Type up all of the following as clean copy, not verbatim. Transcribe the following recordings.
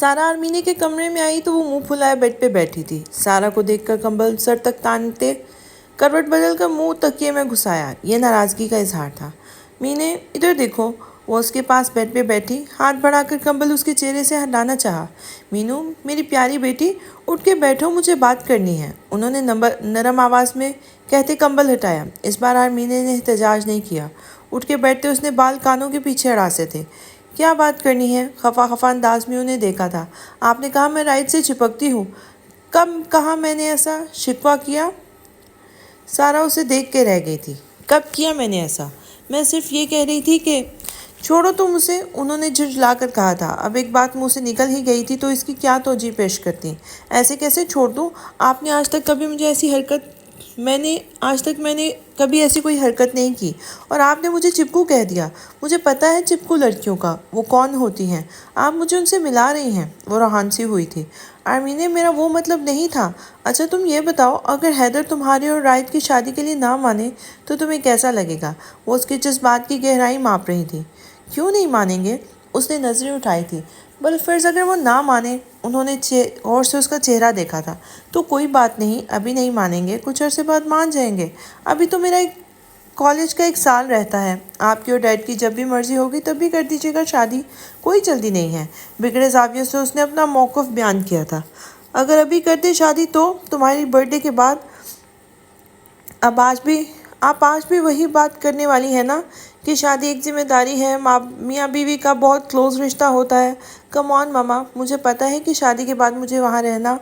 سارا آرمینی کے کمرے میں آئی تو وہ منہ پھلائے بیڈ پہ بیٹھی تھی۔ سارا کو دیکھ کر کمبل سر تک تانتے کروٹ بدل کر منہ تکیے میں گھسایا۔ یہ ناراضگی کا اظہار تھا۔ مینے ادھر دیکھو۔ وہ اس کے پاس بیڈ پہ بیٹھی ہاتھ بڑھا کر کمبل اس کے چہرے سے ہٹانا چاہا۔ مینو میری پیاری بیٹی اٹھ کے بیٹھو، مجھے بات کرنی ہے، انہوں نے نرم آواز میں کہتے کمبل ہٹایا۔ اس بار آرمینے نے احتجاج نہیں کیا۔ اٹھ کے بیٹھتے اس نے بال کانوں کے پیچھے اڑاسے تھے۔ کیا بات کرنی ہے؟ خفا خفا انداز میں انہیں دیکھا تھا۔ آپ نے کہا میں رائٹ سے چپکتی ہوں۔ کب کہا میں نے ایسا؟ شکوہ کیا؟ سارا اسے دیکھ کے رہ گئی تھی۔ کب کیا میں نے ایسا؟ میں صرف یہ کہہ رہی تھی کہ چھوڑو تم اسے، انہوں نے جھنجھلا کر کہا تھا۔ اب ایک بات منہ سے نکل ہی گئی تھی تو اس کی کیا توجہ پیش کرتی؟ ایسے کیسے چھوڑ دوں؟ آپ نے آج تک کبھی مجھے ایسی حرکت میں نے کبھی ایسی کوئی حرکت نہیں کی اور آپ نے مجھے چپکو کہہ دیا۔ مجھے پتہ ہے چپکو لڑکیوں کا وہ کون ہوتی ہیں، آپ مجھے ان سے ملا رہی ہیں۔ وہ روحان سی ہوئی تھی۔ آرمینے میرا وہ مطلب نہیں تھا۔ اچھا تم یہ بتاؤ، اگر حیدر تمہاری اور رائد کی شادی کے لیے نہ مانے تو تمہیں کیسا لگے گا؟ وہ اس کے جذبات کی گہرائی ماپ رہی تھی۔ کیوں نہیں مانیں گے؟ اس نے نظریں اٹھائی تھی۔ بالفرض اگر وہ نہ مانے، انہوں نے غور سے اس کا چہرہ دیکھا تھا، تو کوئی بات نہیں، ابھی نہیں مانیں گے، کچھ عرصے بعد مان جائیں گے۔ ابھی تو میرا کالج کا 1 سال رہتا ہے، آپ کی اور ڈیڈ کی جب بھی مرضی ہوگی تب بھی کر دیجیے گا شادی، کوئی جلدی نہیں ہے۔ بگڑے زاویے سے اس نے اپنا موقف بیان کیا تھا۔ اگر ابھی کرتے شادی تو تمہاری برتھ ڈے کے بعد آپ آج بھی وہی بات کرنے والی ہیں نا کہ شادی ایک ذمہ داری ہے، میاں بیوی کا بہت کلوز رشتہ ہوتا ہے۔ کم آن ماما، مجھے پتہ ہے کہ شادی کے بعد مجھے وہاں رہنا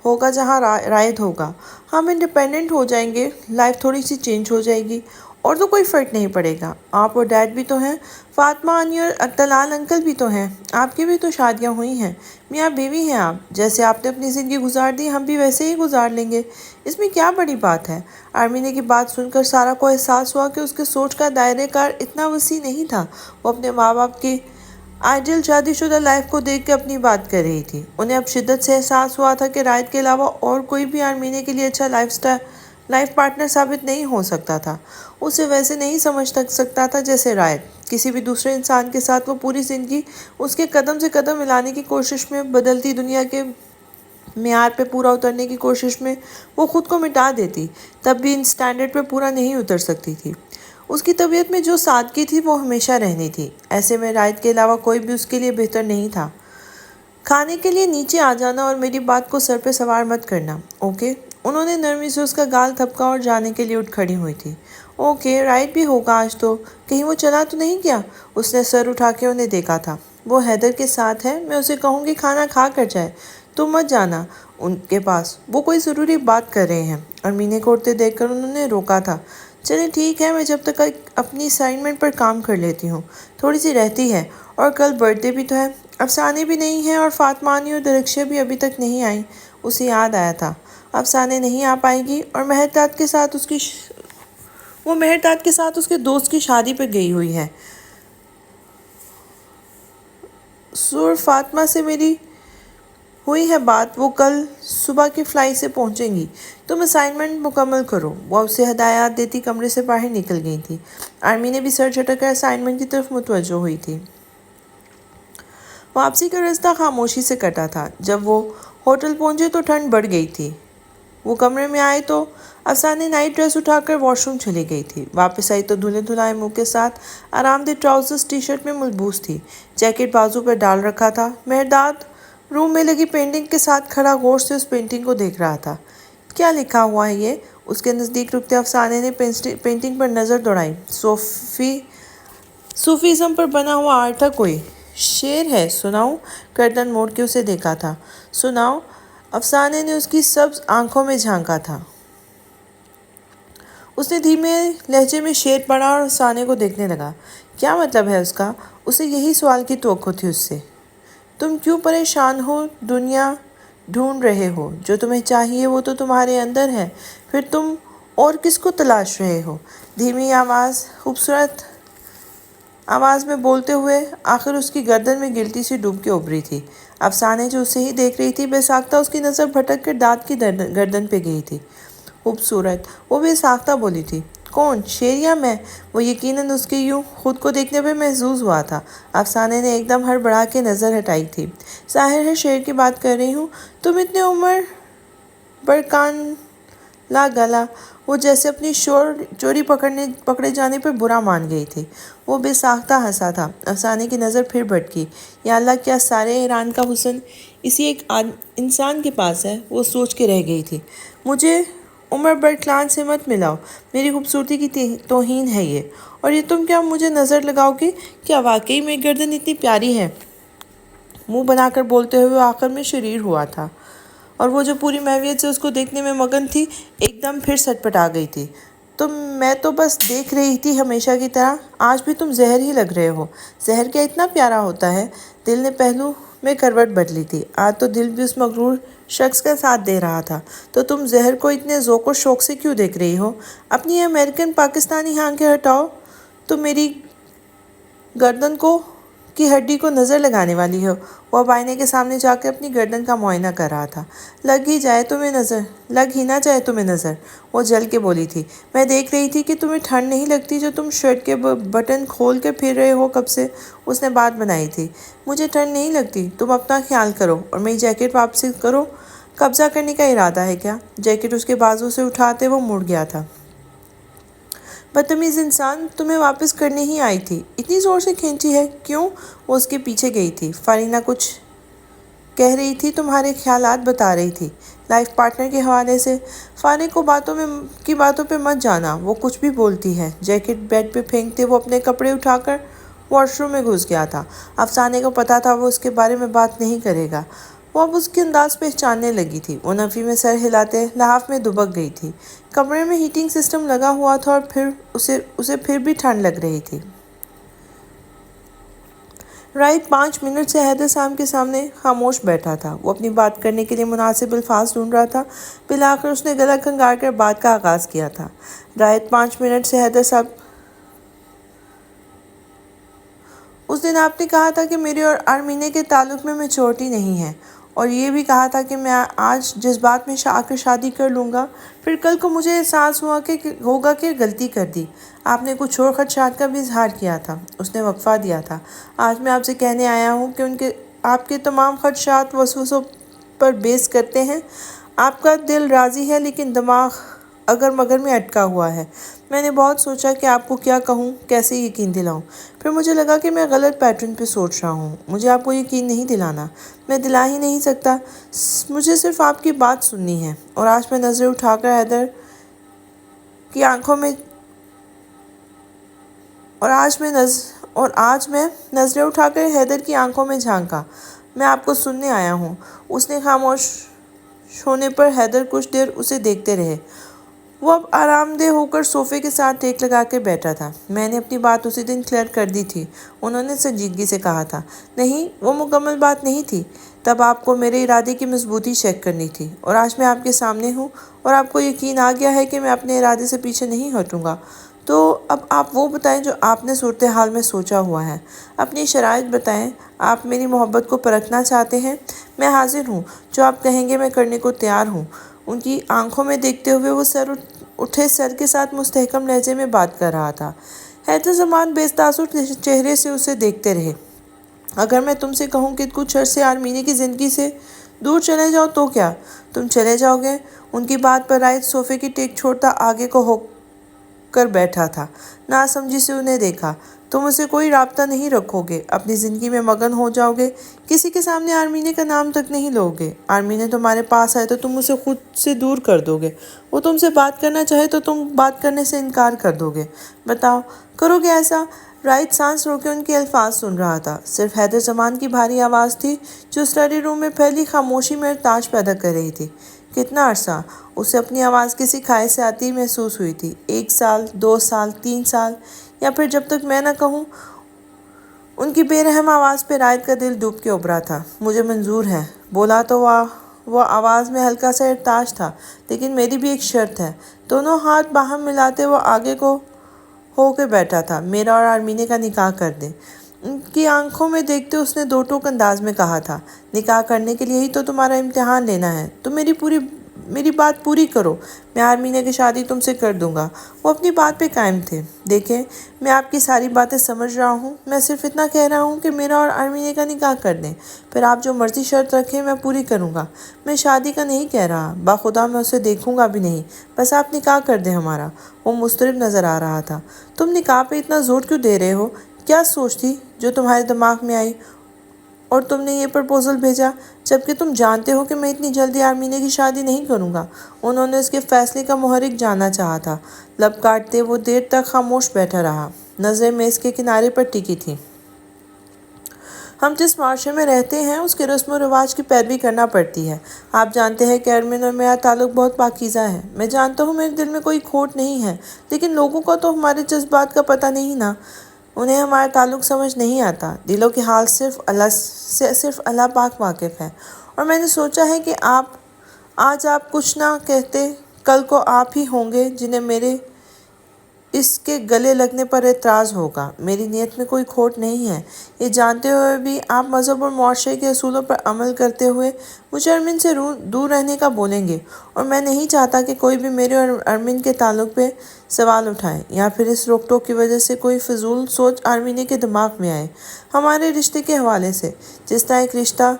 ہوگا جہاں رائد ہوگا۔ ہم انڈیپینڈنٹ ہو جائیں گے، لائف تھوڑی سی چینج ہو جائے گی اور تو کوئی فرق نہیں پڑے گا۔ آپ اور ڈیڈ بھی تو ہیں، فاطمہ انی اور طلال انکل بھی تو ہیں، آپ کی بھی تو شادیاں ہوئی ہیں، میاں بیوی ہیں آپ، جیسے آپ نے اپنی زندگی گزار دی ہم بھی ویسے ہی گزار لیں گے، اس میں کیا بڑی بات ہے؟ آرمینے کی بات سن کر سارا کو احساس ہوا کہ اس کے سوچ کا دائرہ کار اتنا وسیع نہیں تھا۔ وہ اپنے ماں باپ کی آئیڈیل شادی شدہ لائف کو دیکھ کے اپنی بات کر رہی تھی۔ انہیں اب شدت سے احساس ہوا تھا کہ رائد کے علاوہ اور کوئی بھی آرمینے کے لیے اچھا لائف پارٹنر ثابت نہیں ہو سکتا تھا۔ اسے ویسے نہیں سمجھ سکتا تھا جیسے رائد۔ کسی بھی دوسرے انسان کے ساتھ وہ پوری زندگی اس کے قدم سے قدم ملانے کی کوشش میں، بدلتی دنیا کے معیار پہ پورا اترنے کی کوشش میں وہ خود کو مٹا دیتی، تب بھی ان سٹینڈرڈ پہ پورا نہیں اتر سکتی تھی۔ اس کی طبیعت میں جو سادگی تھی وہ ہمیشہ رہنی تھی۔ ایسے میں رائد کے علاوہ کوئی بھی اس کے لیے بہتر نہیں تھا۔ کھانے کے لیے نیچے آ جانا اور میری بات کو سر پہ سوار مت کرنا، اوکے؟ انہوں نے نرمی سے اس کا گال تھپکا اور جانے کے لیے اٹھ کھڑی ہوئی تھی۔ اوکے، رائد بھی ہوگا آج تو، کہیں وہ چلا تو نہیں گیا؟ اس نے سر اٹھا کے انہیں دیکھا تھا۔ وہ حیدر کے ساتھ ہے، میں اسے کہوں گی کھانا کھا کر جائے، تم مت جانا ان کے پاس، وہ کوئی ضروری بات کر رہے ہیں۔ آرمینے کو اٹھتے دیکھ کر انہوں نے روکا تھا۔ چلیں ٹھیک ہے، میں جب تک اپنی اسائنمنٹ پر کام کر لیتی ہوں، تھوڑی سی رہتی ہے، اور کل برتھ ڈے بھی تو ہے۔ افسانے بھی نہیں ہیں اور فاطمہ انی اور درخشیہ بھی ابھی تک نہیں آئیں۔ اسے یاد آیا تھا افسانے نہیں آ پائے گی اور مہرداد کے ساتھ اس کے دوست کی شادی پہ گئی ہوئی ہے۔ سور فاطمہ سے میری ہوئی ہے بات، وہ کل صبح کی فلائٹ سے پہنچیں گی، تم اسائنمنٹ مکمل کرو۔ وہ اسے ہدایات دیتی کمرے سے باہر نکل گئی تھی۔ آرمینہ بھی سر جھٹک کر اسائنمنٹ کی طرف متوجہ ہوئی تھی۔ واپسی کا راستہ خاموشی سے کٹا تھا۔ جب وہ ہوٹل پہنچے تو ٹھنڈ بڑھ گئی تھی۔ وہ کمرے میں آئے تو افسانے نائٹ ڈریس اٹھا کر واش روم چلی گئی تھی۔ واپس آئی تو دھلے دھلائے منہ کے ساتھ آرام دہ ٹراؤزرز ٹی شرٹ میں ملبوس تھی، جیکٹ بازو پر ڈال رکھا تھا۔ مہرداد روم میں لگی پینٹنگ کے ساتھ کھڑا غور سے اس پینٹنگ کو دیکھ رہا تھا۔ کیا لکھا ہوا ہے یہ؟ اس کے نزدیک رکتے افسانے نے پینٹنگ پر نظر دوڑائی۔ صوفیزم پر بنا ہوا آرٹ تھا کوئی۔ شعر ہے، سناؤں؟ گردن موڑ کے اسے دیکھا تھا۔ سناؤ؟ افسانے نے اس کی سبز آنکھوں میں جھانکا تھا۔ اس نے دھیمے لہجے میں شعر پڑھا اور افسانے کو دیکھنے لگا۔ کیا مطلب ہے اس کا؟ اسے یہی سوال کی توقع تھی اس سے۔ تم کیوں پریشان ہو؟ دنیا ڈھونڈ رہے ہو، جو تمہیں چاہیے وہ تو تمہارے اندر ہے، پھر تم اور کس کو تلاش رہے ہو؟ دھیمی خوبصورت آواز میں بولتے ہوئے آخر اس کی گردن میں گلٹی سی ڈوب کے ابھری تھی۔ افسانے جو اسے ہی دیکھ رہی تھی، بے ساختہ اس کی نظر بھٹک کر داد کی گردن پہ گئی تھی۔ خوبصورت، وہ بے ساختہ بولی تھی۔ کون، شیر یا میں؟ وہ یقیناً اس کے یوں خود کو دیکھنے پہ محظوظ ہوا تھا۔ افسانے نے ایک دم ہڑبڑا کے نظر ہٹائی تھی۔ ظاہر ہے شیر کی بات کر رہی ہوں۔ تم اتنے عمر بڑ کان لا گلا۔ وہ جیسے اپنی چوری پکڑے جانے پر برا مان گئی تھی۔ وہ بے ساختہ ہنسا تھا۔ افسانے کی نظر پھر بھٹکی۔ یا اللہ، کیا سارے ایران کا حسن اسی ایک انسان کے پاس ہے؟ وہ سوچ کے رہ گئی تھی۔ مجھے عمر بڑ کلان سے مت ملاؤ، میری خوبصورتی کی توہین ہے یہ۔ اور یہ تم کیا مجھے نظر لگاؤ گے؟ کیا واقعی میری گردن اتنی پیاری ہے؟ منہ بنا کر بولتے ہوئے وہ آخر میں شریر ہوا تھا، اور وہ جو پوری محویت سے اس کو دیکھنے میں مگن تھی ایک دم پھر سٹ پٹا گئی تھی۔ میں تو بس دیکھ رہی تھی ہمیشہ کی طرح۔ آج بھی تم زہر ہی لگ رہے ہو۔ زہر کیا اتنا پیارا ہوتا ہے؟ دل نے پہلو میں کروٹ بدلی تھی۔ آج تو دل بھی اس مغرور شخص کا ساتھ دے رہا تھا۔ تو تم زہر کو اتنے ذوق و شوق سے کیوں دیکھ رہی ہو؟ اپنی یہ امریکن پاکستانی آنکھیں ہٹاؤ۔ تم میری گردن کی ہڈی کو نظر لگانے والی ہو۔ وہ اب آئینے کے سامنے جا کے اپنی گردن کا معائنہ کر رہا تھا۔ لگ ہی نہ جائے تمہیں نظر، وہ جل کے بولی تھی۔ میں دیکھ رہی تھی کہ تمہیں ٹھنڈ نہیں لگتی جو تم شرٹ کے بٹن کھول کے پھر رہے ہو کب سے۔ اس نے بات بنائی تھی۔ مجھے ٹھنڈ نہیں لگتی، تم اپنا خیال کرو اور میری جیکٹ واپس کرو۔ قبضہ کرنے کا ارادہ ہے کیا؟ جیکٹ اس کے بازو سے اٹھاتے وہ مڑ گیا تھا۔ بدتمیز انسان، تمہیں واپس کرنے ہی آئی تھی۔ اتنی زور سے کھینچی ہے کیوں؟ وہ اس کے پیچھے گئی تھی۔ فارینہ کچھ کہہ رہی تھی، تمہارے خیالات بتا رہی تھی لائف پارٹنر کے حوالے سے۔ فارغ کو باتوں پہ مت جانا، وہ کچھ بھی بولتی ہے۔ جیکٹ بیڈ پہ پھینکتے وہ اپنے کپڑے اٹھا کر واش روم میں گھس گیا تھا۔ افسانے کو پتا تھا وہ اس کے بارے میں بات نہیں کرے گا۔ وہ اب اس کے انداز پہچاننے لگی تھی۔ وہ نفی میں سر ہلاتے لحاف میں دبک گئی تھی۔ کمرے میں ہیٹنگ سسٹم لگا ہوا تھا اور اسے پھر بھی ٹھنڈ لگ رہی تھی۔ رائٹ 5 منٹ سے حیدر صاحب کے سامنے خاموش بیٹھا تھا۔ وہ اپنی بات کرنے کے لیے مناسب الفاظ ڈھونڈ رہا تھا۔ بالآخر اس نے گلا کھنگار کر بات کا آغاز کیا تھا۔ رائٹ 5 منٹ سے حیدر صاحب، اس دن آپ نے کہا تھا کہ میرے اور آرمینے کے تعلق میں میچورٹی نہیں ہے، اور یہ بھی کہا تھا کہ میں آج جذبات میں آ کر شادی کر لوں گا، پھر کل کو مجھے احساس ہوگا کہ غلطی کر دی۔ آپ نے کچھ اور خدشات کا بھی اظہار کیا تھا۔ اس نے وقفہ دیا تھا۔ آج میں آپ سے کہنے آیا ہوں کہ آپ کے تمام خدشات وسوسوں پر بیس کرتے ہیں۔ آپ کا دل راضی ہے لیکن دماغ اگر مگر میں اٹکا ہوا ہے۔ میں نے بہت سوچا کہ آپ کو کیا کہوں، کیسے یقین دلاؤں۔ پھر مجھے لگا کہ میں غلط پیٹرن پہ سوچ رہا ہوں۔ مجھے آپ کو یقین نہیں دلانا، میں دلا ہی نہیں سکتا۔ مجھے صرف آپ کی بات سننی ہے۔ اور آج میں نظریں اٹھا کر حیدر کی آنکھوں میں نظریں اٹھا کر حیدر کی آنکھوں میں جھانکا۔ میں آپ کو سننے آیا ہوں۔ اس نے خاموش ہونے پر حیدر کچھ دیر اسے دیکھتے رہے۔ وہ اب آرام دہ ہو کر صوفے کے ساتھ ٹیک لگا کے بیٹھا تھا۔ میں نے اپنی بات اسی دن کلیئر کر دی تھی، انہوں نے سنجیدگی سے کہا تھا۔ نہیں، وہ مکمل بات نہیں تھی۔ تب آپ کو میرے ارادے کی مضبوطی چیک کرنی تھی، اور آج میں آپ کے سامنے ہوں اور آپ کو یقین آ گیا ہے کہ میں اپنے ارادے سے پیچھے نہیں ہٹوں گا۔ تو اب آپ وہ بتائیں جو آپ نے صورتحال میں سوچا ہوا ہے۔ اپنی شرائط بتائیں۔ آپ میری محبت کو پرکھنا چاہتے ہیں؟ میں حاضر ہوں، جو آپ کہیں گے میں کرنے کو تیار ہوں۔ ان کی آنکھوں میں دیکھتے ہوئے وہ اٹھے سر کے ساتھ مستحکم لہجے میں بات کر رہا تھا۔ حیدر زمان بے تاثر چہرے سے اسے دیکھتے رہے۔ اگر میں تم سے کہوں کہ کچھ عرصے آرمینے کی زندگی سے دور چلے جاؤ تو کیا تم چلے جاؤ گے؟ ان کی بات پر رائٹ صوفے کی ٹیک چھوڑتا آگے کو ہو کر بیٹھا تھا۔ ناسمجھی سے انہیں دیکھا۔ تم اسے کوئی رابطہ نہیں رکھو گے، اپنی زندگی میں مگن ہو جاؤ گے، کسی کے سامنے آرمینے کا نام تک نہیں لو گے۔ آرمینے تمہارے پاس آئے تو تم اسے خود سے دور کر دو گے، وہ تم سے بات کرنا چاہے تو تم بات کرنے سے انکار کر دو گے۔ بتاؤ، کرو گے ایسا؟ رائٹ سانس روکے ان کے الفاظ سن رہا تھا۔ صرف حیدر زمان کی بھاری آواز تھی جو اسٹڈی روم میں پھیلی خاموشی میں ارتعاش پیدا کر رہی تھی۔ کتنا عرصہ؟ اسے اپنی آواز کسی کھائے سے آتی محسوس ہوئی تھی۔ 1 سال، 2 سال، 3 سال، یا پھر جب تک میں نہ کہوں۔ ان کی بے رحم آواز پہ رائٹ کا دل ڈوب کے ابھرا تھا۔ مجھے منظور ہے، بولا تو وہ آواز میں ہلکا سا ارتعاش تھا، لیکن میری بھی ایک شرط ہے۔ دونوں ہاتھ باہم ملاتے وہ آگے کو ہو کے بیٹھا تھا۔ میرا اور آرمینے کا نکاح کر دیں۔ ان کی آنکھوں میں دیکھتے اس نے دو ٹوک انداز میں کہا تھا۔ نکاح کرنے کے لیے ہی تو تمہارا امتحان لینا ہے۔ تم میری پوری میری بات پوری کرو، میں آرمینہ کی شادی تم سے کر دوں گا۔ وہ اپنی بات پہ قائم تھے۔ دیکھیں، میں آپ کی ساری باتیں سمجھ رہا ہوں، میں صرف اتنا کہہ رہا ہوں کہ میرا اور آرمینہ کا نکاح کر دیں، پھر آپ جو مرضی شرط رکھیں میں پوری کروں گا۔ میں شادی کا نہیں کہہ رہا، باخدا میں اسے دیکھوں گا بھی نہیں، بس آپ نکاح کر دیں ہمارا۔ وہ مضطرب نظر آ رہا تھا۔ تم نکاح پہ اتنا زور کیوں دے رہے ہو؟ کیا سوچ تھی جو تمہارے دماغ میں آئی اور تم نے یہ پرپوزل بھیجا، جبکہ تم جانتے ہو کہ میں اتنی جلدی آرمینہ کی شادی نہیں کروں گا؟ انہوں نے اس کے فیصلے کا محرک جاننا چاہا تھا۔ لب کاٹتے وہ دیر تک خاموش بیٹھا رہا، نظریں میز کے کنارے پر ٹکی تھیں۔ ہم جس معاشرے میں رہتے ہیں اس کے رسم و رواج کی پیروی کرنا پڑتی ہے۔ آپ جانتے ہیں کہ ارمن اور میرا تعلق بہت پاکیزہ ہے۔ میں جانتا ہوں میرے دل میں کوئی کھوٹ نہیں ہے، لیکن لوگوں کو تو ہمارے جذبات کا پتہ نہیں نا، انہیں ہمارا تعلق سمجھ نہیں آتا۔ دلوں کے حال صرف اللہ پاک واقف ہے، اور میں نے سوچا ہے کہ آج آپ کچھ نہ کہتے، کل کو آپ ہی ہوں گے جنہیں میرے اس کے گلے لگنے پر اعتراض ہوگا۔ میری نیت میں کوئی کھوٹ نہیں ہے، یہ جانتے ہوئے بھی آپ مذہب اور معاشرے کے اصولوں پر عمل کرتے ہوئے مجھے ارمن سے دور رہنے کا بولیں گے، اور میں نہیں چاہتا کہ کوئی بھی میرے اور ارمن کے تعلق پہ سوال اٹھائے، یا پھر اس روک ٹوک کی وجہ سے کوئی فضول سوچ آرمینہ کے دماغ میں آئے۔ ہمارے رشتے کے حوالے سے جس طرح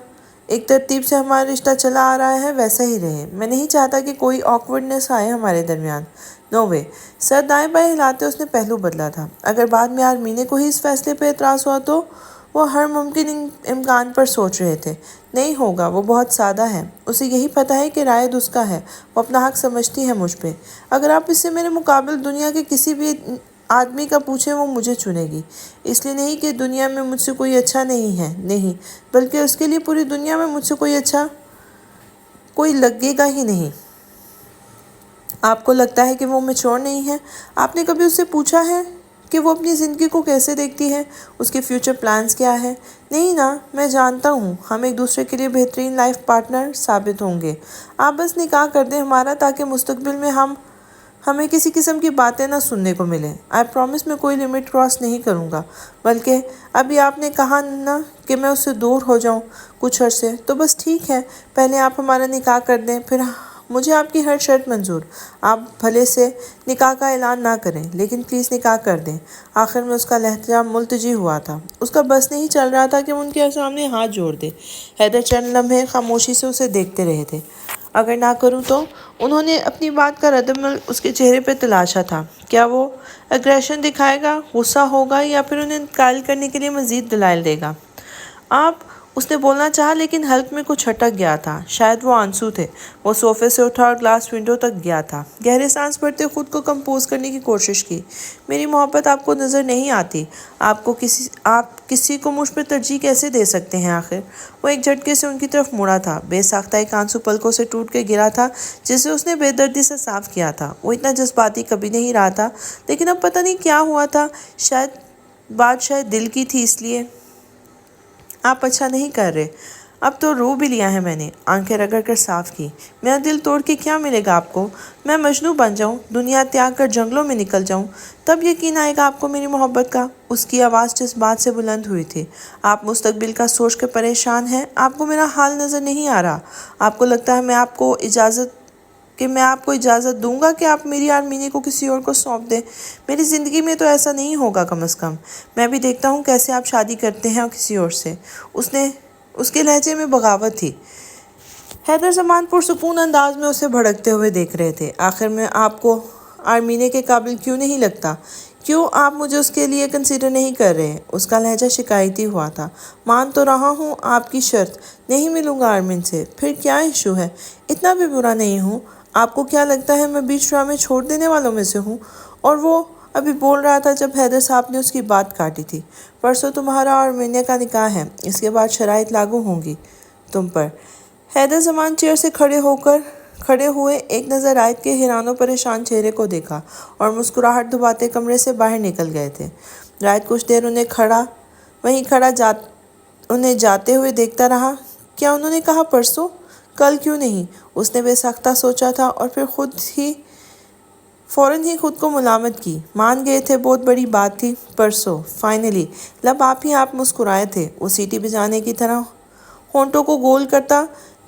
ایک ترتیب سے ہمارا رشتہ چلا آ رہا ہے ویسا ہی رہے۔ میں نہیں چاہتا کہ کوئی آکورڈنس آئے ہمارے درمیان۔ نو وے۔ سر دائیں بائیں ہلاتے اس نے پہلو بدلا تھا۔ اگر بعد میں آرمینہ کو ہی اس فیصلے پہ اعتراض ہوا تو؟ وہ ہر ممکن امکان پر سوچ رہے تھے۔ نہیں ہوگا، وہ بہت سادہ ہے، اسے یہی پتہ ہے کہ رائد اس کا ہے، وہ اپنا حق سمجھتی ہے مجھ پہ۔ اگر آپ اس سے میرے مقابل دنیا کے کسی بھی آدمی کا پوچھیں وہ مجھے چنے گی، اس لیے نہیں کہ دنیا میں مجھ سے کوئی اچھا نہیں ہے، نہیں، بلکہ اس کے لیے پوری دنیا میں مجھ سے کوئی اچھا کوئی لگے گا ہی نہیں۔ آپ کو لگتا ہے کہ وہ میچور نہیں ہے؟ آپ نے کبھی اس سے پوچھا ہے کہ وہ اپنی زندگی کو کیسے دیکھتی ہے، اس کے فیوچر پلانز کیا ہے؟ نہیں نا، میں جانتا ہوں ہم ایک دوسرے کے لیے بہترین لائف پارٹنر ثابت ہوں گے۔ آپ بس نکاح کر دیں ہمارا، تاکہ مستقبل میں ہمیں کسی قسم کی باتیں نہ سننے کو ملیں۔ آئی پرومس میں کوئی لمٹ کراس نہیں کروں گا، بلکہ ابھی آپ نے کہا نا کہ میں اس سے دور ہو جاؤں کچھ عرصے، تو بس ٹھیک ہے، پہلے آپ ہمارا نکاح کر دیں، پھر مجھے آپ کی ہر شرط منظور۔ آپ بھلے سے نکاح کا اعلان نہ کریں، لیکن پلیز نکاح کر دیں۔ آخر میں اس کا لہجہ ملتجی ہوا تھا، اس کا بس نہیں چل رہا تھا کہ وہ ان کے سامنے ہاتھ جوڑ دے۔ حیدر چند لمحے خاموشی سے اسے دیکھتے رہے تھے۔ اگر نہ کروں تو؟ انہوں نے اپنی بات کا ردعمل اس کے چہرے پہ تلاشا تھا۔ کیا وہ اگریشن دکھائے گا، غصہ ہوگا، یا پھر انہیں قائل کرنے کے لیے مزید دلائل دے گا؟ اس نے بولنا چاہا، لیکن حلق میں کچھ اٹک گیا تھا، شاید وہ آنسو تھے۔ وہ صوفے سے اٹھا اور گلاس ونڈو تک گیا تھا، گہرے سانس بھرتے خود کو کمپوز کرنے کی کوشش کی۔ میری محبت آپ کو نظر نہیں آتی؟ آپ کسی کو مجھ پہ ترجیح کیسے دے سکتے ہیں آخر؟ وہ ایک جھٹکے سے ان کی طرف مڑا تھا، بے ساختہ ایک آنسو پلکوں سے ٹوٹ کے گرا تھا جسے اس نے بے دردی سے صاف کیا تھا۔ وہ اتنا جذباتی کبھی نہیں رہا تھا، لیکن اب پتہ نہیں کیا ہوا تھا، شاید دل کی تھی، اس لیے۔ آپ اچھا نہیں کر رہے۔ اب تو رو بھی لیا ہے میں نے، آنکھیں رگڑ کر صاف کی۔ میرا دل توڑ کے کیا ملے گا آپ کو؟ میں مجنوں بن جاؤں، دنیا تیاگ کر جنگلوں میں نکل جاؤں، تب یقین آئے گا آپ کو میری محبت کا؟ اس کی آواز جس بات سے بلند ہوئی تھی۔ آپ مستقبل کا سوچ کے پریشان ہیں، آپ کو میرا حال نظر نہیں آ رہا؟ آپ کو لگتا ہے میں آپ کو اجازت دوں گا کہ آپ میری آرمینہ کو کسی اور کو سونپ دیں؟ میری زندگی میں تو ایسا نہیں ہوگا، کم از کم۔ میں بھی دیکھتا ہوں کیسے آپ شادی کرتے ہیں اور کسی اور سے۔ اس کے لہجے میں بغاوت تھی۔ حیدر زمان پرسکون انداز میں اسے بھڑکتے ہوئے دیکھ رہے تھے۔ آخر میں آپ کو آرمینہ کے قابل کیوں نہیں لگتا؟ کیوں آپ مجھے اس کے لیے کنسیڈر نہیں کر رہے؟ اس کا لہجہ شکایتی ہوا تھا۔ مان تو رہا ہوں آپ کی شرط، نہیں ملوں گا آرمن سے، پھر کیا ایشو ہے؟ اتنا بھی برا نہیں ہوں۔ آپ کو کیا لگتا ہے میں بیچ راہ میں چھوڑ دینے والوں میں سے ہوں؟ اور وہ ابھی بول رہا تھا جب حیدر صاحب نے اس کی بات کاٹی تھی۔ پرسوں تمہارا اور آرمینہ کا نکاح ہے، اس کے بعد شرائط لاگو ہوں گی تم پر۔ حیدر زمان چیئر سے کھڑے ہوئے ایک نظر رائد کے حیران و پریشان چہرے کو دیکھا اور مسکراہٹ دباتے کمرے سے باہر نکل گئے تھے۔ رائد کچھ دیر وہیں کھڑا انہیں جاتے ہوئے دیکھتا رہا۔ کیا انہوں نے کہا پرسوں؟ کل کیوں نہیں؟ اس نے بے ساختہ سوچا تھا، اور پھر فوراً ہی خود کو ملامت کی۔ مان گئے تھے، بہت بڑی بات تھی، پرسوں، فائنلی۔ لب آپ مسکرائے تھے، وہ سیٹی بجانے کی طرح ہونٹوں کو گول کرتا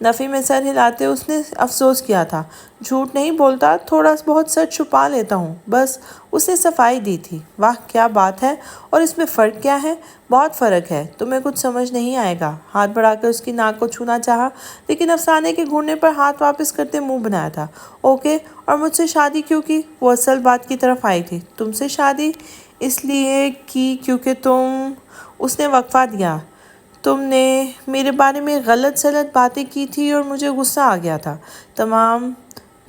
نفی میں سر ہلاتے اس نے افسوس کیا تھا۔ جھوٹ نہیں بولتا، تھوڑا بہت سچ چھپا لیتا ہوں بس، اس نے صفائی دی تھی۔ واہ کیا بات ہے، اور اس میں فرق کیا ہے؟ بہت فرق ہے، تمہیں کچھ سمجھ نہیں آئے گا۔ ہاتھ بڑھا کر اس کی ناک کو چھونا چاہا، لیکن افسانے کے گھڑنے پر ہاتھ واپس کرتے منہ بنایا تھا۔ اوکے، اور مجھ سے شادی کیوں کی؟ وہ اصل بات کی طرف آئی تھی۔ تم سے شادی اس لیے کی کیونکہ اس نے وقفہ دیا۔ تم نے میرے بارے میں غلط سلط باتیں کی تھی اور مجھے غصہ آ گیا تھا۔ تمام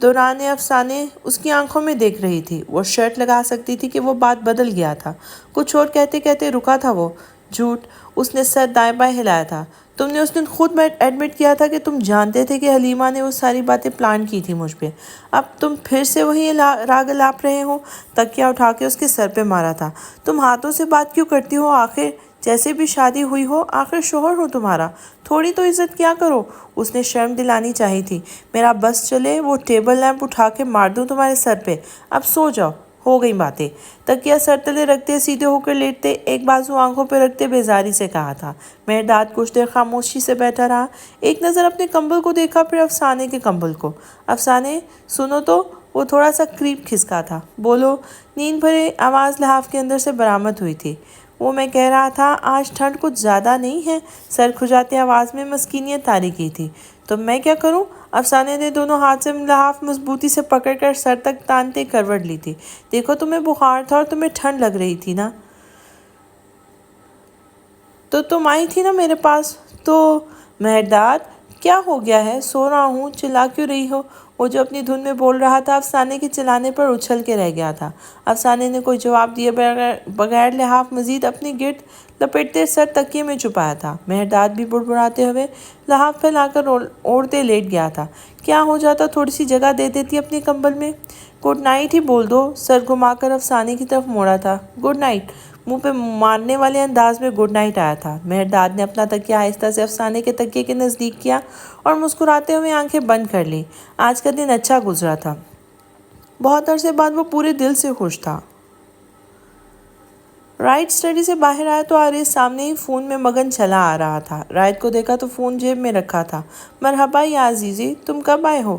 دوران افسانے اس کی آنکھوں میں دیکھ رہی تھی۔ وہ شرط لگا سکتی تھی کہ وہ بات بدل گیا تھا۔ کچھ اور کہتے کہتے رکا تھا وہ۔ جھوٹ، اس نے سر دائیں بائیں ہلایا تھا۔ تم نے اس دن خود ایڈمٹ کیا تھا کہ تم جانتے تھے کہ حلیمہ نے وہ ساری باتیں پلان کی تھی مجھ پہ۔ اب تم پھر سے وہی راگ الاپ رہے ہو۔ تکیہ اٹھا کے اس کے سر پہ مارا تھا۔ تم ہاتھوں سے بات کیوں کرتی ہو آخر؟ جیسے بھی شادی ہوئی ہو، آخر شوہر ہو تمہارا، تھوڑی تو عزت کیا کرو۔ اس نے شرم دلانی چاہی تھی۔ میرا بس چلے وہ ٹیبل لیمپ اٹھا کے مار دوں تمہارے سر پہ۔ اب سو جاؤ، ہو گئی باتیں۔ تکیہ سر تلے رکھتے سیدھے ہو کر لیٹتے، ایک بازو آنکھوں پہ رکھتے بیزاری سے کہا تھا۔ مہرداد کچھ دیر خاموشی سے بیٹھا رہا، ایک نظر اپنے کمبل کو دیکھا، پھر افسانے کے کمبل کو۔ افسانے سنو تو، وہ تھوڑا سا قریب کھسکا تھا۔ بولو، نیند بھرے آواز لحاف کے اندر سے برآمد ہوئی تھی۔ وہ میں کہہ رہا تھا آج ٹھنڈ کچھ زیادہ نہیں ہے۔ سر کھجاتے آواز میں مسکینیت طاری کی تھی۔ تو میں کیا کروں؟ افسانے نے دونوں ہاتھ سے لحاف مضبوطی سے پکڑ کر سر تک تانتے کروٹ لی تھی۔ دیکھو تمہیں بخار تھا اور تمہیں ٹھنڈ لگ رہی تھی نا، تو تم آئی تھی نا میرے پاس۔ تو مہرداد کیا ہو گیا ہے؟ سو رہا ہوں، چلا کیوں رہی ہو؟ وہ جو اپنی دھن میں بول رہا تھا افسانے کے چلانے پر اچھل کے رہ گیا تھا۔ افسانے نے کوئی جواب دیے بغیر لحاف مزید اپنی گرد لپیٹتے سر تکیے میں چھپایا تھا۔ مہرداد بھی بڑبڑاتے ہوئے لحاف پھیلا کر اوڑھتے لیٹ گیا تھا۔ کیا ہو جاتا تھوڑی سی جگہ دے دیتی اپنے کمبل میں۔ گڈ نائٹ ہی بول دو۔ سر گھما کر افسانے کی طرف موڑا تھا۔ گڈ نائٹ، منہ پہ مارنے والے انداز میں گڈ نائٹ آیا تھا۔ مہرداد نے اپنا تکیہ آہستہ سے افسانے کے تکیے کے نزدیک کیا اور مسکراتے ہوئے آنکھیں بند کر لی۔ آج کا دن اچھا گزرا تھا۔ بہت عرصے بعد وہ پورے دل سے خوش تھا۔ رائٹ اسٹڈی سے باہر آیا تو آریز سامنے ہی فون میں مگن چلا آ رہا تھا۔ رائٹ کو دیکھا تو فون جیب میں رکھا تھا۔ مرحبا یا عزیزی، تم کب آئے ہو؟